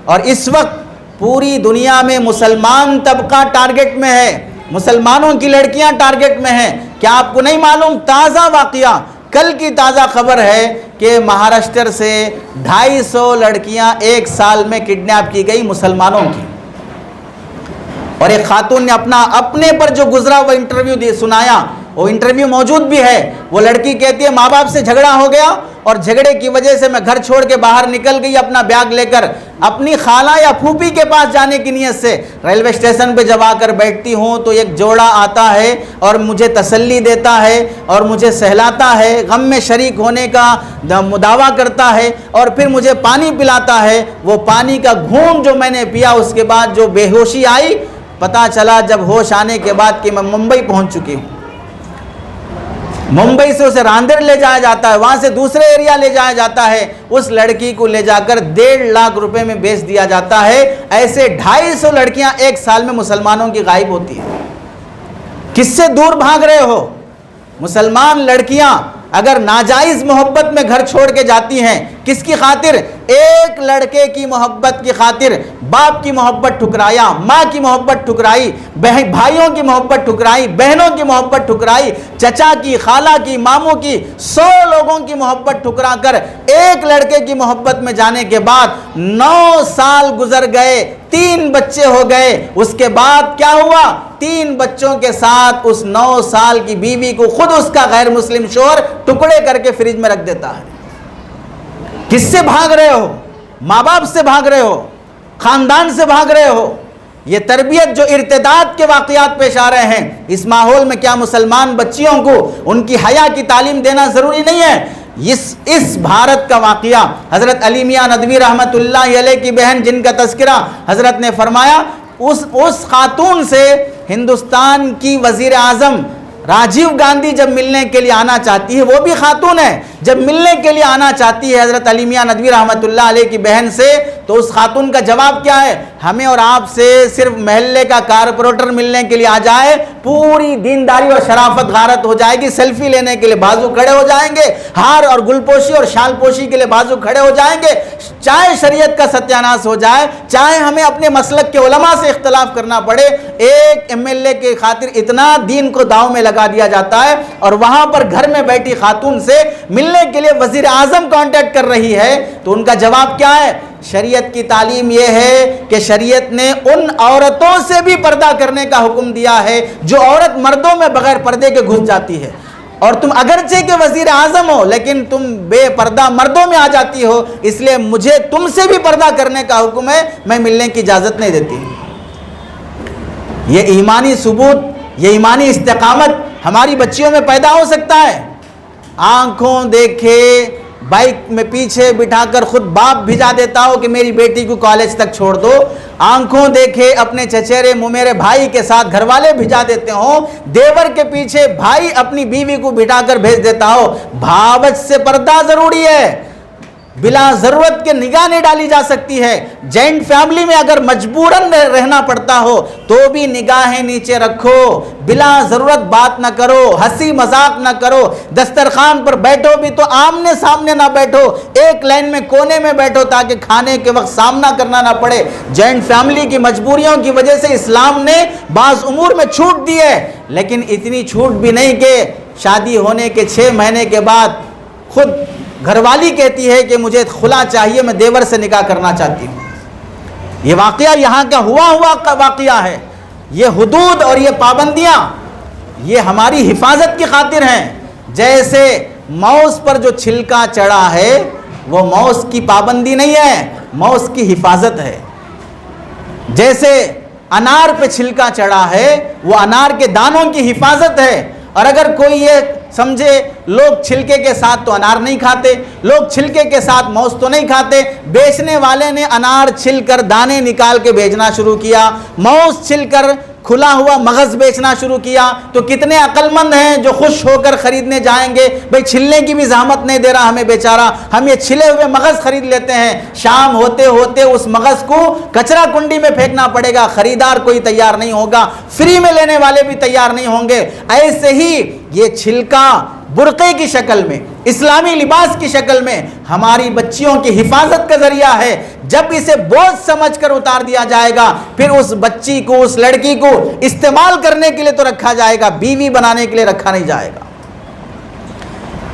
اور اس وقت پوری دنیا میں مسلمان طبقہ ٹارگٹ میں ہے، مسلمانوں کی لڑکیاں ٹارگٹ میں ہیں۔ کیا آپ کو نہیں معلوم؟ تازہ واقعہ، کل کی تازہ خبر ہے کہ مہاراشٹر سے 250 لڑکیاں ایک سال میں کڈنیپ کی گئی مسلمانوں کی۔ اور ایک خاتون نے اپنے پر جو گزرا وہ انٹرویو سنایا، وہ انٹرویو موجود بھی ہے۔ وہ لڑکی کہتی ہے ماں باپ سے جھگڑا ہو گیا اور جھگڑے کی وجہ سے میں گھر چھوڑ کے باہر نکل گئی اپنا بیگ لے کر، اپنی خالہ یا پھوپھی کے پاس جانے کی نیت سے۔ ریلوے اسٹیشن پہ جب آ کر بیٹھتی ہوں تو ایک جوڑا آتا ہے اور مجھے تسلی دیتا ہے اور مجھے سہلاتا ہے، غم میں شریک ہونے کا دعویٰ کرتا ہے اور پھر مجھے پانی پلاتا ہے۔ وہ پانی کا گھونٹ جو میں نے پیا، اس کے بعد جو بے ہوشی آئی، پتہ چلا جب ہوش آنے کے بعد کہ میں ممبئی پہنچ چکی ہوں۔ ممبئی سے اسے راندر لے جایا جاتا ہے، وہاں سے دوسرے ایریا لے جایا جاتا ہے، اس لڑکی کو لے جا کر 1.5 لاکھ روپے میں بیچ دیا جاتا ہے۔ ایسے 250 لڑکیاں ایک سال میں مسلمانوں کی غائب ہوتی ہیں۔ کس سے دور بھاگ رہے ہو؟ مسلمان لڑکیاں اگر ناجائز محبت میں گھر چھوڑ کے جاتی ہیں، کس کی خاطر؟ ایک لڑکے کی محبت کی خاطر باپ کی محبت ٹھکرایا، ماں کی محبت ٹھکرائی، بھائیوں کی محبت ٹھکرائی، بہنوں کی محبت ٹھکرائی، چچا کی، خالہ کی، ماموں کی، 100 لوگوں کی محبت ٹھکرا کر ایک لڑکے کی محبت میں جانے کے بعد 9 سال گزر گئے، 3 بچے ہو گئے۔ اس کے بعد کیا ہوا؟ 3 بچوں کے ساتھ اس 9 سال کی بیوی کو خود اس کا غیر مسلم شوہر ٹکڑے کر کے فریج میں رکھ دیتا ہے۔ کس سے بھاگ رہے ہو؟ ماں باپ سے بھاگ رہے ہو، خاندان سے بھاگ رہے ہو۔ یہ تربیت جو ارتداد کے واقعات پیش آ رہے ہیں، اس ماحول میں کیا مسلمان بچیوں کو ان کی حیا کی تعلیم دینا ضروری نہیں ہے؟ اس بھارت کا واقعہ، حضرت علی میاں ندوی رحمت اللہ علیہ کی بہن جن کا تذکرہ حضرت نے فرمایا، اس خاتون سے ہندوستان کی وزیر اعظم راجیو گاندھی جب ملنے کے لیے آنا چاہتی ہے، وہ بھی خاتون ہے، جب ملنے کے لیے آنا چاہتی ہے حضرت علی میاں ندوی رحمت اللہ علیہ کی بہن سے، تو اس خاتون کا جواب کیا ہے؟ ہمیں اور آپ سے صرف محلے کا کارپوریٹر ملنے کے لیے آ جائے، پوری دینداری اور شرافت غارت ہو جائے گی، سیلفی لینے کے لیے بازو کھڑے ہو جائیں گے، ہار اور گل پوشی اور شال پوشی کے لیے بازو کھڑے ہو جائیں گے، چاہے شریعت کا ستیاناس ہو جائے، چاہے ہمیں اپنے مسلک کے علماء سے اختلاف کرنا پڑے، ایک MLA کے خاطر اتنا دین کو داؤ میں لگا دیا جاتا ہے۔ اور وہاں پر گھر میں بیٹھی خاتون سے ملنے کے لیے وزیر اعظم کانٹیکٹ کر رہی ہے، تو ان کا جواب کیا ہے؟ شریعت کی تعلیم یہ ہے کہ شریعت نے ان عورتوں سے بھی پردہ کرنے کا حکم دیا ہے جو عورت مردوں میں بغیر پردے کے گھس جاتی ہے، اور تم اگرچہ کہ وزیر اعظم ہو لیکن تم بے پردہ مردوں میں آ جاتی ہو، اس لیے مجھے تم سے بھی پردہ کرنے کا حکم ہے، میں ملنے کی اجازت نہیں دیتی۔ یہ ایمانی ثبوت، یہ ایمانی استقامت ہماری بچیوں میں پیدا ہو سکتا ہے۔ آنکھوں دیکھے بائک میں پیچھے بٹھا کر خود باپ بھیجا دیتا ہو کہ میری بیٹی کو کالج تک چھوڑ دو، آنکھوں دیکھے اپنے چچیرے ممیرے بھائی کے ساتھ گھر والے بھیجا دیتے ہوں، دیور کے پیچھے بھائی اپنی بیوی کو بٹھا کر بھیج دیتا ہو۔ بھاوت سے پردہ ضروری ہے، بلا ضرورت کے نگاہ نہیں ڈالی جا سکتی ہے۔ جوائنٹ فیملی میں اگر مجبوراً رہنا پڑتا ہو تو بھی نگاہیں نیچے رکھو، بلا ضرورت بات نہ کرو، ہنسی مذاق نہ کرو، دسترخوان پر بیٹھو بھی تو آمنے سامنے نہ بیٹھو، ایک لائن میں کونے میں بیٹھو تاکہ کھانے کے وقت سامنا کرنا نہ پڑے۔ جوائنٹ فیملی کی مجبوریوں کی وجہ سے اسلام نے بعض امور میں چھوٹ دی ہے، لیکن اتنی چھوٹ بھی نہیں کہ شادی ہونے کے 6 مہینے کے بعد خود گھر والی کہتی ہے کہ مجھے خلا چاہیے، میں دیور سے نکاح کرنا چاہتی ہوں۔ یہ واقعہ یہاں کا ہوا واقعہ ہے۔ یہ حدود اور یہ پابندیاں یہ ہماری حفاظت کی خاطر ہیں۔ جیسے موز پر جو چھلکا چڑھا ہے وہ موز کی پابندی نہیں ہے، موز کی حفاظت ہے۔ جیسے انار پہ چھلکا چڑھا ہے وہ انار کے دانوں کی حفاظت ہے۔ اور اگر کوئی یہ سمجھے لوگ چھلکے کے ساتھ تو انار نہیں کھاتے، لوگ چھلکے کے ساتھ موز تو نہیں کھاتے، بیچنے والے نے انار چھل کر دانے نکال کے بیچنا شروع کیا، موز چھل کر کھلا ہوا مغز بیچنا شروع کیا تو کتنے عقل مند ہیں جو خوش ہو کر خریدنے جائیں گے، بھئی چھلنے کی بھی زحمت نہیں دے رہا ہمیں بیچارہ، ہم یہ چھلے ہوئے مغز خرید لیتے ہیں، شام ہوتے ہوتے اس مغز کو کچرا کنڈی میں پھینکنا پڑے گا، خریدار کوئی تیار نہیں ہوگا، فری میں لینے والے بھی تیار نہیں ہوں گے۔ ایسے ہی یہ چھلکا برقعے کی شکل میں، اسلامی لباس کی شکل میں ہماری بچیوں کی حفاظت کا ذریعہ ہے۔ جب اسے بوجھ سمجھ کر اتار دیا جائے گا، پھر اس بچی کو، اس لڑکی کو استعمال کرنے کے لیے تو رکھا جائے گا، بیوی بنانے کے لیے رکھا نہیں جائے گا۔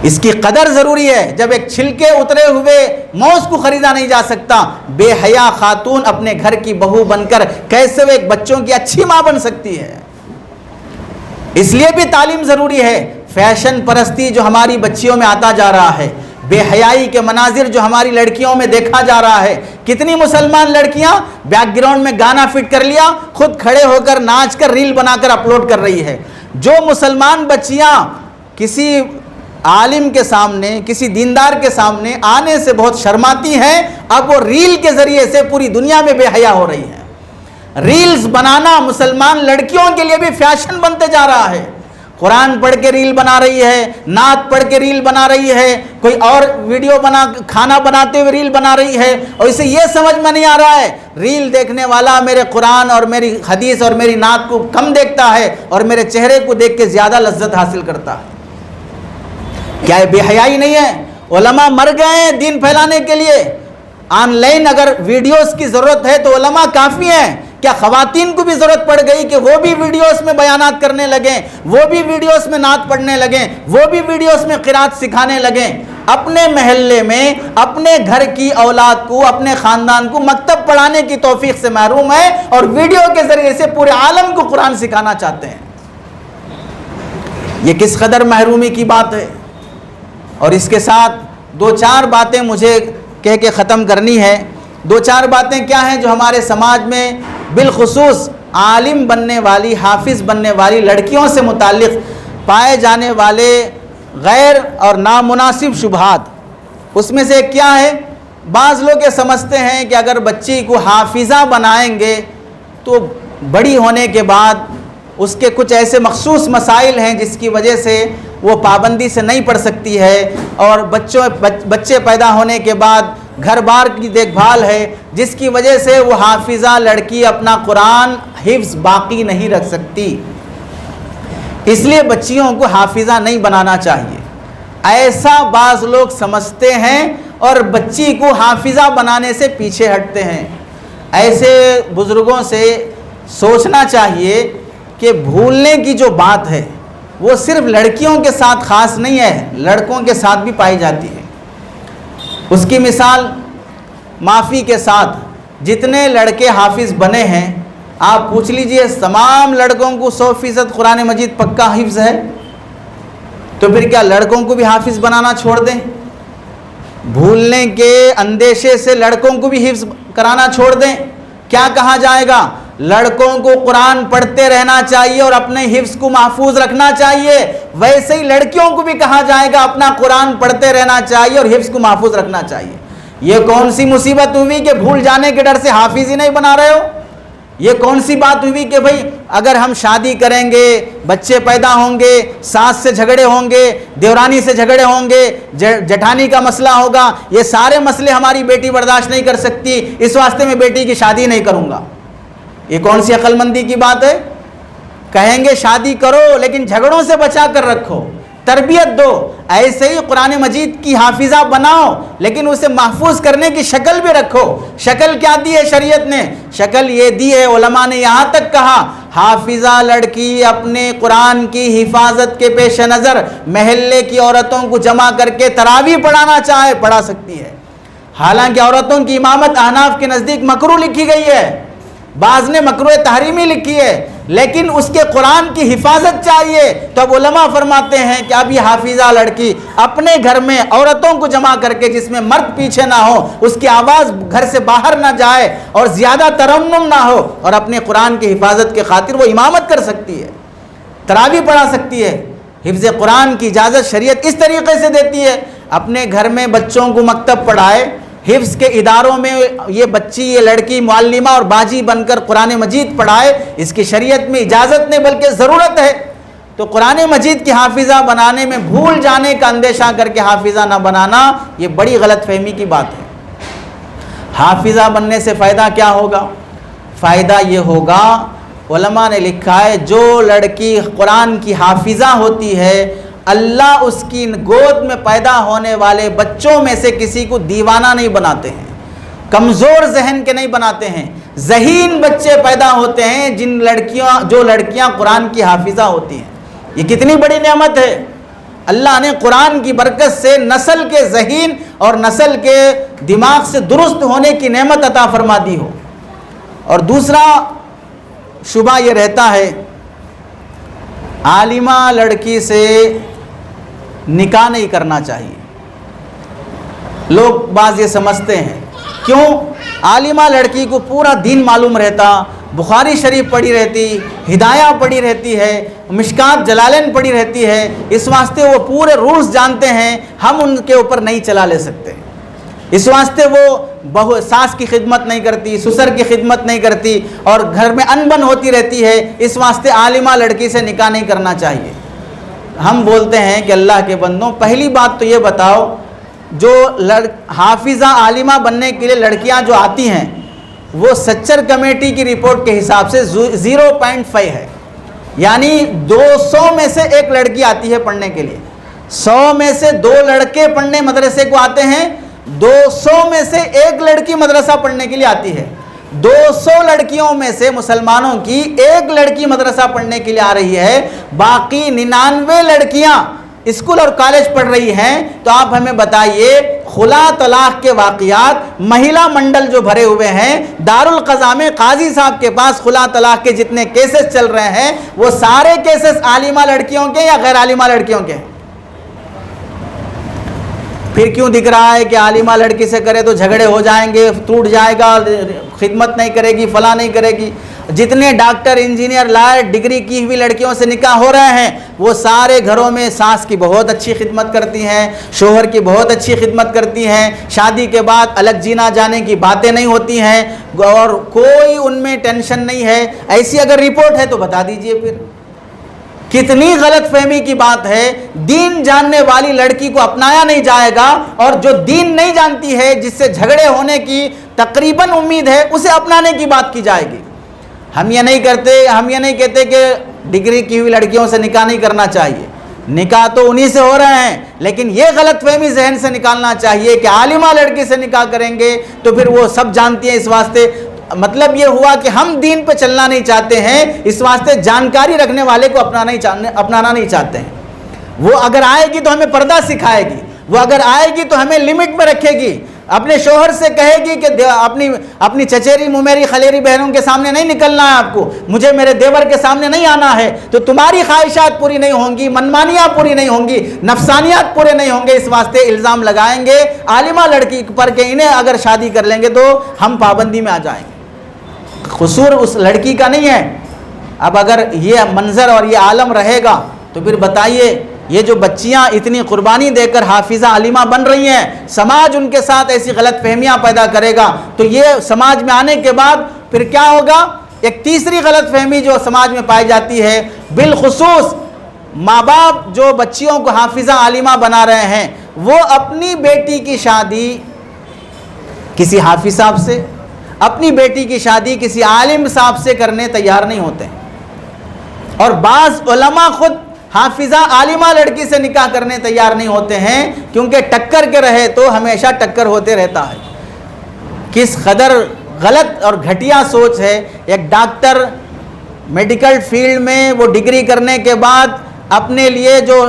اس کی قدر ضروری ہے۔ جب ایک چھلکے اترے ہوئے موز کو خریدا نہیں جا سکتا، بے حیا خاتون اپنے گھر کی بہو بن کر کیسے وہ ایک بچوں کی اچھی ماں بن سکتی ہے؟ اس لیے بھی تعلیم ضروری ہے۔ فیشن پرستی جو ہماری بچیوں میں آتا جا رہا ہے، بے حیائی کے مناظر جو ہماری لڑکیوں میں دیکھا جا رہا ہے، کتنی مسلمان لڑکیاں بیک گراؤنڈ میں گانا فٹ کر لیا، خود کھڑے ہو کر ناچ کر ریل بنا کر اپلوڈ کر رہی ہے۔ جو مسلمان بچیاں کسی عالم کے سامنے، کسی دیندار کے سامنے آنے سے بہت شرماتی ہیں، اب وہ ریل کے ذریعے سے پوری دنیا میں بے حیا ہو رہی ہیں۔ ریلز بنانا مسلمان لڑکیوں کے لیے بھی فیشن بنتے جا رہا ہے۔ قرآن پڑھ کے ریل بنا رہی ہے، نعت پڑھ کے ریل بنا رہی ہے، کوئی اور ویڈیو کھانا بناتے ہوئے ریل بنا رہی ہے، اور اسے یہ سمجھ میں نہیں آ رہا ہے ریل دیکھنے والا میرے قرآن اور میری حدیث اور میری نعت کو کم دیکھتا ہے اور میرے چہرے کو دیکھ کے زیادہ لذت حاصل کرتا ہے۔ کیا یہ بے حیائی نہیں ہے؟ علماء مر گئے ہیں دین پھیلانے کے لیے۔ آن لائن اگر ویڈیوز کی ضرورت ہے تو علماء کافی ہیں، کیا خواتین کو بھی ضرورت پڑ گئی کہ وہ بھی ویڈیوز میں بیانات کرنے لگیں، وہ بھی ویڈیوز میں نعت پڑھنے لگیں، وہ بھی ویڈیوز میں قرات سکھانے لگیں؟ اپنے محلے میں اپنے گھر کی اولاد کو، اپنے خاندان کو مکتب پڑھانے کی توفیق سے محروم ہے اور ویڈیو کے ذریعے سے پورے عالم کو قرآن سکھانا چاہتے ہیں۔ یہ کس قدر محرومی کی بات ہے۔ اور اس کے ساتھ دو چار باتیں مجھے کہہ کے ختم کرنی ہے۔ دو چار باتیں کیا ہیں جو ہمارے سماج میں بالخصوص عالم بننے والی، حافظ بننے والی لڑکیوں سے متعلق پائے جانے والے غیر اور نامناسب شبہات۔ اس میں سے ایک کیا ہے، بعض لوگ یہ سمجھتے ہیں کہ اگر بچی کو حافظہ بنائیں گے تو بڑی ہونے کے بعد اس کے کچھ ایسے مخصوص مسائل ہیں جس کی وجہ سے وہ پابندی سے نہیں پڑھ سکتی ہے، اور بچے پیدا ہونے کے بعد گھر بار کی دیکھ بھال ہے جس کی وجہ سے وہ حافظہ لڑکی اپنا قرآن حفظ باقی نہیں رکھ سکتی، اس لیے بچیوں کو حافظہ نہیں بنانا چاہیے۔ ایسا بعض لوگ سمجھتے ہیں اور بچی کو حافظہ بنانے سے پیچھے ہٹتے ہیں۔ ایسے بزرگوں سے سوچنا چاہیے کہ بھولنے کی جو بات ہے وہ صرف لڑکیوں کے ساتھ خاص نہیں ہے، لڑکوں کے ساتھ بھی پائی جاتی ہے۔ اس کی مثال معافی کے ساتھ جتنے لڑکے حافظ بنے ہیں، آپ پوچھ لیجئے تمام لڑکوں کو 100% قرآن مجید پکا حفظ ہے؟ تو پھر کیا لڑکوں کو بھی حافظ بنانا چھوڑ دیں؟ بھولنے کے اندیشے سے لڑکوں کو بھی حفظ کرانا چھوڑ دیں؟ کیا کہا جائے گا؟ لڑکوں کو قرآن پڑھتے رہنا چاہیے اور اپنے حفظ کو محفوظ رکھنا چاہیے، ویسے ہی لڑکیوں کو بھی کہا جائے گا اپنا قرآن پڑھتے رہنا چاہیے اور حفظ کو محفوظ رکھنا چاہیے۔ یہ کون سی مصیبت ہوئی کہ بھول جانے کے ڈر سے حافظ ہی نہیں بنا رہے ہو؟ یہ کون سی بات ہوئی کہ بھئی اگر ہم شادی کریں گے، بچے پیدا ہوں گے، ساس سے جھگڑے ہوں گے، دیورانی سے جھگڑے ہوں گے، جٹھانی کا مسئلہ ہوگا، یہ سارے مسئلے ہماری بیٹی برداشت نہیں کر سکتی، اس واسطے میں بیٹی کی شادی نہیں کروں گا؟ یہ کون سی عقل مندی کی بات ہے؟ کہیں گے شادی کرو لیکن جھگڑوں سے بچا کر رکھو، تربیت دو۔ ایسے ہی قرآن مجید کی حافظہ بناؤ لیکن اسے محفوظ کرنے کی شکل بھی رکھو۔ شکل کیا دی ہے شریعت نے؟ شکل یہ دی ہے، علماء نے یہاں تک کہا حافظہ لڑکی اپنے قرآن کی حفاظت کے پیش نظر محلے کی عورتوں کو جمع کر کے تراویح پڑھانا چاہے پڑھا سکتی ہے۔ حالانکہ عورتوں کی امامت احناف کے نزدیک مکروہ لکھی گئی ہے، بعض نے مکروہ تحریمی لکھی ہے، لیکن اس کے قرآن کی حفاظت چاہیے۔ تو اب علماء فرماتے ہیں کہ اب یہ حافظہ لڑکی اپنے گھر میں عورتوں کو جمع کر کے، جس میں مرد پیچھے نہ ہو، اس کی آواز گھر سے باہر نہ جائے اور زیادہ ترنم نہ ہو، اور اپنے قرآن کی حفاظت کے خاطر وہ امامت کر سکتی ہے، تراویح پڑھا سکتی ہے۔ حفظ قرآن کی اجازت شریعت اس طریقے سے دیتی ہے، اپنے گھر میں بچوں کو مکتب پڑھائے، حفظ کے اداروں میں یہ بچی یہ لڑکی معلمہ اور باجی بن کر قرآن مجید پڑھائے، اس کی شریعت میں اجازت نہیں بلکہ ضرورت ہے، تو قرآن مجید کی حافظہ بنانے میں بھول جانے کا اندیشہ کر کے حافظہ نہ بنانا یہ بڑی غلط فہمی کی بات ہے۔ حافظہ بننے سے فائدہ کیا ہوگا؟ فائدہ یہ ہوگا، علماء نے لکھا ہے جو لڑکی قرآن کی حافظہ ہوتی ہے اللہ اس کی گود میں پیدا ہونے والے بچوں میں سے کسی کو دیوانہ نہیں بناتے ہیں، کمزور ذہن کے نہیں بناتے ہیں، ذہین بچے پیدا ہوتے ہیں جو لڑکیاں قرآن کی حافظہ ہوتی ہیں۔ یہ کتنی بڑی نعمت ہے، اللہ نے قرآن کی برکت سے نسل کے ذہین اور نسل کے دماغ سے درست ہونے کی نعمت عطا فرما دی ہو۔ اور دوسرا شبہ یہ رہتا ہے عالمہ لڑکی سے نکاح نہیں کرنا چاہیے، لوگ بعض یہ سمجھتے ہیں، کیوں؟ عالمہ لڑکی کو پورا دین معلوم رہتا، بخاری شریف پڑھی رہتی، ہدایہ پڑھی رہتی ہے، مشکات جلالین پڑھی رہتی ہے، اس واسطے وہ پورے رولز جانتے ہیں، ہم ان کے اوپر نہیں چلا لے سکتے، اس واسطے وہ ساس کی خدمت نہیں کرتی، سسر کی خدمت نہیں کرتی اور گھر میں انبن ہوتی رہتی ہے، اس واسطے عالمہ لڑکی سے نکاح نہیں کرنا چاہیے۔ ہم بولتے ہیں کہ اللہ کے بندوں، پہلی بات تو یہ بتاؤ، جو حافظہ عالمہ بننے کے لیے لڑکیاں جو آتی ہیں وہ سچر کمیٹی کی رپورٹ کے حساب سے 0.5 ہے، یعنی 200 میں سے ایک لڑکی آتی ہے پڑھنے کے لیے، 100 میں سے 2 لڑکے پڑھنے مدرسے کو آتے ہیں، 200 میں سے ایک لڑکی مدرسہ پڑھنے کے لیے آتی ہے، 200 لڑکیوں میں سے مسلمانوں کی ایک لڑکی مدرسہ پڑھنے کے لیے آ رہی ہے، باقی 99 لڑکیاں اسکول اور کالج پڑھ رہی ہیں۔ تو آپ ہمیں بتائیے خلا طلاق کے واقعات مہیلا منڈل جو بھرے ہوئے ہیں دارالقضاء میں قاضی صاحب کے پاس خلا طلاق کے جتنے کیسز چل رہے ہیں وہ سارے کیسز عالمہ لڑکیوں کے یا غیر عالمہ لڑکیوں کے؟ پھر کیوں دکھ رہا ہے کہ عالمہ لڑکی سے کرے تو جھگڑے ہو جائیں گے، ٹوٹ جائے گا، خدمت نہیں کرے گی، فلاں نہیں کرے گی؟ جتنے ڈاکٹر، انجینئر، لائر، ڈگری کی ہوئی لڑکیوں سے نکاح ہو رہے ہیں وہ سارے گھروں میں ساس کی بہت اچھی خدمت کرتی ہیں، شوہر کی بہت اچھی خدمت کرتی ہیں، شادی کے بعد الگ جینا جانے کی باتیں نہیں ہوتی ہیں اور کوئی ان میں ٹینشن نہیں ہے۔ ایسی اگر رپورٹ ہے تو بتا دیجئے پھر کتنی غلط فہمی کی بات ہے۔ دین جاننے والی لڑکی کو اپنایا نہیں جائے گا اور جو دین نہیں جانتی ہے، جس سے جھگڑے ہونے کی تقریباً امید ہے، اسے اپنانے کی بات کی جائے گی۔ ہم یہ نہیں کہتے کہ ڈگری کی ہوئی لڑکیوں سے نکاح نہیں کرنا چاہیے، نکاح تو انہی سے ہو رہے ہیں، لیکن یہ غلط فہمی ذہن سے نکالنا چاہیے کہ عالمہ لڑکی سے نکاح کریں گے تو پھر وہ سب جانتی ہیں، اس واسطے مطلب یہ ہوا کہ ہم دین پہ چلنا نہیں چاہتے ہیں، اس واسطے جانکاری رکھنے والے کو اپنانا نہیں چاہتے ہیں۔ وہ اگر آئے گی تو ہمیں پردہ سکھائے گی، وہ اگر آئے گی تو ہمیں لمٹ میں رکھے گی، اپنے شوہر سے کہے گی کہ اپنی چچیری ممیری خلیری بہنوں کے سامنے نہیں نکلنا ہے، آپ کو مجھے میرے دیور کے سامنے نہیں آنا ہے، تو تمہاری خواہشات پوری نہیں ہوں گی، منمانیاں پوری نہیں ہوں گی، نفسانیات پورے نہیں ہوں گے، اس واسطے الزام لگائیں گے عالمہ لڑکی پر کہ انہیں اگر شادی کر لیں گے تو ہم پابندی میں آ جائیں گے۔ قصور اس لڑکی کا نہیں ہے۔ اب اگر یہ منظر اور یہ عالم رہے گا تو پھر بتائیے یہ جو بچیاں اتنی قربانی دے کر حافظہ عالمہ بن رہی ہیں، سماج ان کے ساتھ ایسی غلط فہمیاں پیدا کرے گا تو یہ سماج میں آنے کے بعد پھر کیا ہوگا؟ ایک تیسری غلط فہمی جو سماج میں پائی جاتی ہے، بالخصوص ماں باپ جو بچیوں کو حافظہ عالمہ بنا رہے ہیں وہ اپنی بیٹی کی شادی کسی حافظ صاحب سے، اپنی بیٹی کی شادی کسی عالم صاحب سے کرنے تیار نہیں ہوتے ہیں، اور بعض علماء خود حافظہ عالمہ لڑکی سے نکاح کرنے تیار نہیں ہوتے ہیں کیونکہ ٹکر کے رہے تو ہمیشہ ٹکر ہوتے رہتا ہے۔ کس قدر غلط اور گھٹیا سوچ ہے۔ ایک ڈاکٹر میڈیکل فیلڈ میں وہ ڈگری کرنے کے بعد اپنے لیے جو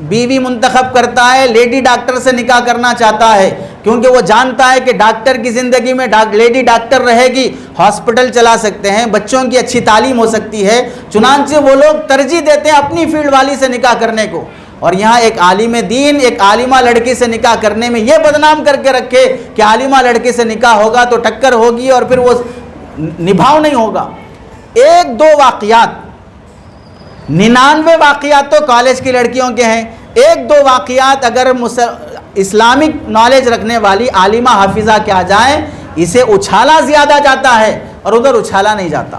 بیوی منتخب کرتا ہے لیڈی ڈاکٹر سے نکاح کرنا چاہتا ہے کیونکہ وہ جانتا ہے کہ ڈاکٹر کی زندگی میں لیڈی ڈاکٹر رہے گی، ہاسپٹل چلا سکتے ہیں، بچوں کی اچھی تعلیم ہو سکتی ہے، چنانچہ وہ لوگ ترجیح دیتے ہیں اپنی فیلڈ والی سے نکاح کرنے کو۔ اور یہاں ایک عالم دین ایک عالمہ لڑکی سے نکاح کرنے میں یہ بدنام کر کے رکھے کہ عالمہ لڑکی سے نکاح ہوگا تو ٹکر ہوگی اور پھر وہ نبھاؤ نہیں ہوگا۔ 1-2 واقعات، 99 واقعات تو کالج کی لڑکیوں کے ہیں، 1-2 واقعات اگر اسلامک نالج رکھنے والی عالمہ حافظہ کیا جائیں، اسے اچھالا زیادہ جاتا ہے اور ادھر اچھالا نہیں جاتا.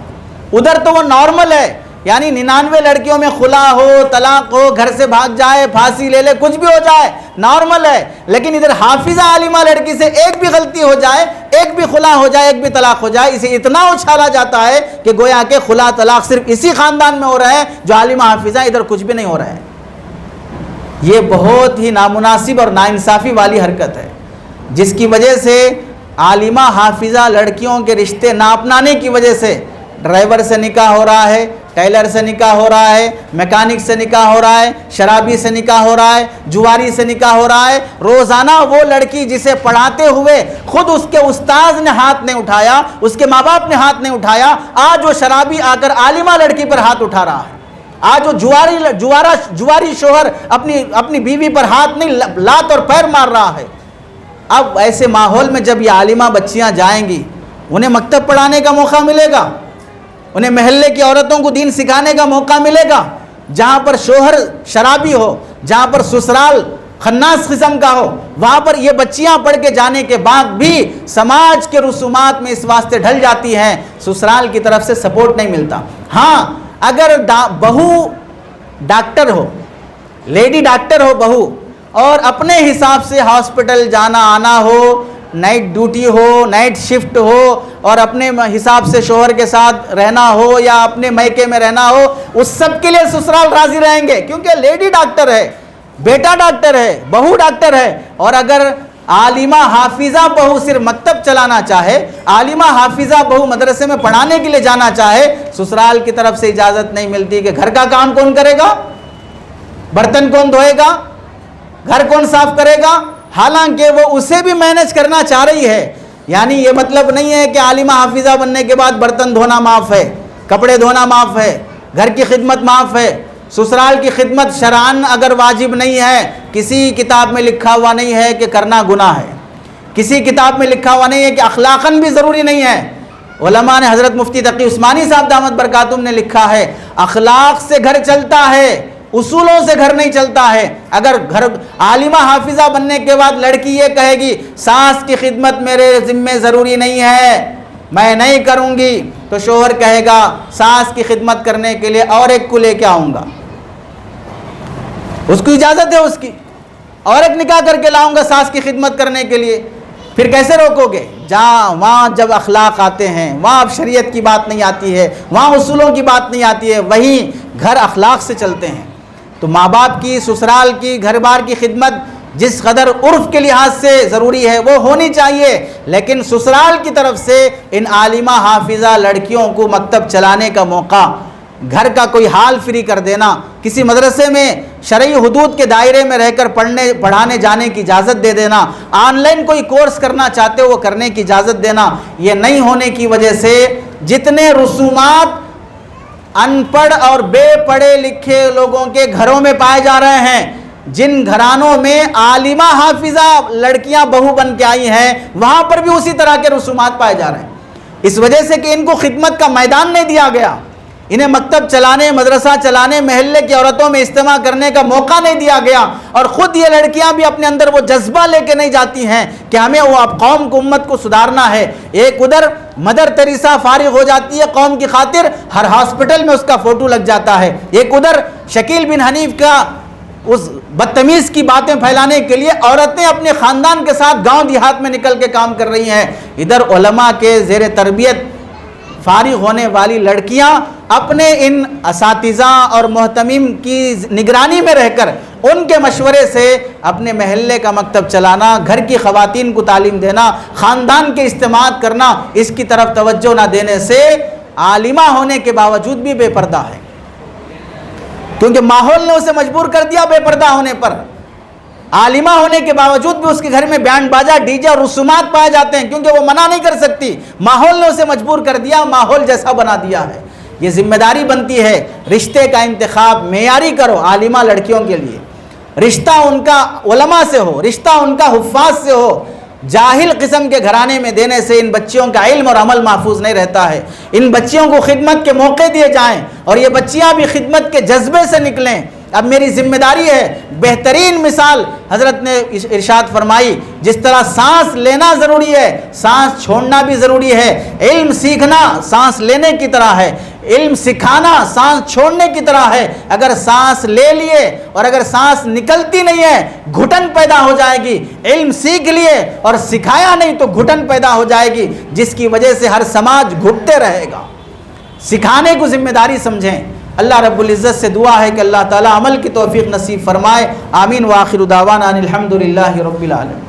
ادھر تو وہ نارمل ہے، یعنی 99 لڑکیوں میں خلا ہو، طلاق ہو، گھر سے بھاگ جائے، پھانسی لے لے، کچھ بھی ہو جائے، نارمل ہے. لیکن ادھر حافظہ عالمہ لڑکی سے ایک بھی غلطی ہو جائے، ایک بھی خلا ہو جائے، ایک بھی طلاق ہو جائے، اسے اتنا اچھالا جاتا ہے کہ گویا کہ خلا طلاق صرف اسی خاندان میں ہو رہا ہے جو عالمہ حافظہ، ادھر کچھ بھی نہیں ہو رہا ہے. یہ بہت ہی نامناسب اور ناانصافی والی حرکت ہے، جس کی وجہ سے عالمہ حافظہ لڑکیوں کے رشتے نہ اپنانے کی وجہ سے ڈرائیور سے نکاح ہو رہا ہے، ٹیلر سے نکاح ہو رہا ہے، میکینک سے نکاح ہو رہا ہے، شرابی سے نکاح ہو رہا ہے، جواری سے نکاح ہو رہا ہے. روزانہ وہ لڑکی جسے پڑھاتے ہوئے خود اس کے استاذ نے ہاتھ نہیں اٹھایا، اس کے ماں باپ نے ہاتھ نہیں اٹھایا، آج وہ شرابی آ کر عالمہ لڑکی پر ہاتھ اٹھا رہا ہے. آج وہ جواری شوہر اپنی بیوی پر ہاتھ نہیں، لات اور پیر مار رہا ہے. اب ایسے ماحول میں جب یہ عالمہ بچیاں جائیں گی، انہیں مکتب پڑھانے کا موقع ملے گا، انہیں محلے کی عورتوں کو دین سکھانے کا موقع ملے گا. جہاں پر شوہر شرابی ہو، جہاں پر سسرال خناس قسم کا ہو، وہاں پر یہ بچیاں پڑھ کے جانے کے بعد بھی سماج کے رسومات میں اس واسطے ڈھل جاتی ہیں، سسرال کی طرف سے سپورٹ نہیں ملتا. ہاں اگر بہو ڈاکٹر ہو، لیڈی ڈاکٹر ہو بہو، اور اپنے حساب سے ہاسپٹل جانا آنا ہو، نائٹ ڈیوٹی ہو، نائٹ شفٹ ہو، اور اپنے حساب سے شوہر کے ساتھ رہنا ہو یا اپنے میکے میں رہنا ہو، اس سب کے لیے سسرال راضی رہیں گے، کیونکہ لیڈی ڈاکٹر ہے، بیٹا ڈاکٹر ہے، بہو ڈاکٹر ہے. اور اگر عالمہ حافظہ بہو صرف مکتب چلانا چاہے، عالمہ حافظہ بہو مدرسے میں پڑھانے کے لیے جانا چاہے، سسرال کی طرف سے اجازت نہیں ملتی کہ گھر کا کام کون کرے گا، برتن کون دھوئے گا، گھر کون صاف کرے گا. حالانکہ وہ اسے بھی مینج کرنا چاہ رہی ہے. یعنی یہ مطلب نہیں ہے کہ عالمہ حافظہ بننے کے بعد برتن دھونا معاف ہے، کپڑے دھونا معاف ہے، گھر کی خدمت معاف ہے. سسرال کی خدمت شرعاً اگر واجب نہیں ہے، کسی کتاب میں لکھا ہوا نہیں ہے کہ کرنا گناہ ہے، کسی کتاب میں لکھا ہوا نہیں ہے کہ اخلاقاً بھی ضروری نہیں ہے. علماء نے، حضرت مفتی تقی عثمانی صاحب دامت برکاتہم نے لکھا ہے، اخلاق سے گھر چلتا ہے، اصولوں سے گھر نہیں چلتا ہے. اگر گھر عالمہ حافظہ بننے کے بعد لڑکی یہ کہے گی ساس کی خدمت میرے ذمہ ضروری نہیں ہے، میں نہیں کروں گی، تو شوہر کہے گا ساس کی خدمت کرنے کے لیے اور ایک کو لے کے آؤں گا، اس کو اجازت ہے، اس کی اور ایک نکاح کر کے لاؤں گا ساس کی خدمت کرنے کے لیے. پھر کیسے روکو گے؟ جہاں وہاں جب اخلاق آتے ہیں، وہاں اب شریعت کی بات نہیں آتی ہے، وہاں اصولوں کی بات نہیں آتی ہے، وہیں گھر اخلاق سے چلتے ہیں. تو ماں باپ کی، سسرال کی، گھر بار کی خدمت جس قدر عرف کے لحاظ سے ضروری ہے وہ ہونی چاہیے، لیکن سسرال کی طرف سے ان عالمہ حافظہ لڑکیوں کو مکتب چلانے کا موقع، گھر کا کوئی حال فری کر دینا، کسی مدرسے میں شرعی حدود کے دائرے میں رہ کر پڑھانے جانے کی اجازت دے دینا، آن لائن کوئی کورس کرنا چاہتے ہو وہ کرنے کی اجازت دینا، یہ نہیں ہونے کی وجہ سے جتنے رسومات ان پڑھ اور بے پڑھے لکھے لوگوں کے گھروں میں پائے جا رہے ہیں، جن گھرانوں میں عالمہ حافظہ لڑکیاں بہو بن کے آئی ہیں، وہاں پر بھی اسی طرح کے رسومات پائے جا رہے ہیں. اس وجہ سے کہ ان کو خدمت کا میدان نہیں دیا گیا، انہیں مکتب چلانے، مدرسہ چلانے، محلے کی عورتوں میں اجتماع کرنے کا موقع نہیں دیا گیا. اور خود یہ لڑکیاں بھی اپنے اندر وہ جذبہ لے کے نہیں جاتی ہیں کہ ہمیں وہ اب قوم کو، امت کو سدھارنا ہے. ایک ادھر مدر تریسا فارغ ہو جاتی ہے قوم کی خاطر، ہر ہاسپٹل میں اس کا فوٹو لگ جاتا ہے. ایک ادھر شکیل بن حنیف کا اس بدتمیز کی باتیں پھیلانے کے لیے عورتیں اپنے خاندان کے ساتھ گاؤں دیہات میں نکل کے کام کر رہی ہیں. ادھر علماء کے زیر تربیت فارغ ہونے والی لڑکیاں اپنے ان اساتذہ اور محتمین کی نگرانی میں رہ کر ان کے مشورے سے اپنے محلے کا مکتب چلانا، گھر کی خواتین کو تعلیم دینا، خاندان کے اجتماعات کرنا، اس کی طرف توجہ نہ دینے سے عالمہ ہونے کے باوجود بھی بے پردہ ہے، کیونکہ ماحول نے اسے مجبور کر دیا بے پردہ ہونے پر. عالمہ ہونے کے باوجود بھی اس کے گھر میں بینڈ باجا، ڈی جے اور رسومات پائے جاتے ہیں، کیونکہ وہ منع نہیں کر سکتی، ماحول نے اسے مجبور کر دیا، ماحول جیسا بنا دیا ہے. یہ ذمہ داری بنتی ہے رشتے کا انتخاب معیاری کرو عالمہ لڑکیوں کے لیے، رشتہ ان کا علماء سے ہو، رشتہ ان کا حفاظ سے ہو. جاہل قسم کے گھرانے میں دینے سے ان بچیوں کا علم اور عمل محفوظ نہیں رہتا ہے. ان بچیوں کو خدمت کے موقع دیے جائیں اور یہ بچیاں بھی خدمت کے جذبے سے نکلیں. اب میری ذمہ داری ہے. بہترین مثال حضرت نے ارشاد فرمائی، جس طرح سانس لینا ضروری ہے سانس چھوڑنا بھی ضروری ہے. علم سیکھنا سانس لینے کی طرح ہے، علم سکھانا سانس چھوڑنے کی طرح ہے. اگر سانس لے لیے اور اگر سانس نکلتی نہیں ہے گھٹن پیدا ہو جائے گی. علم سیکھ لیے اور سکھایا نہیں تو گھٹن پیدا ہو جائے گی، جس کی وجہ سے ہر سماج گھٹتے رہے گا. سکھانے کو ذمہ داری سمجھیں. اللہ رب العزت سے دعا ہے کہ اللہ تعالی عمل کی توفیق نصیب فرمائے. آمین. وآخر دعوانا ان الحمد للہ رب العالمین.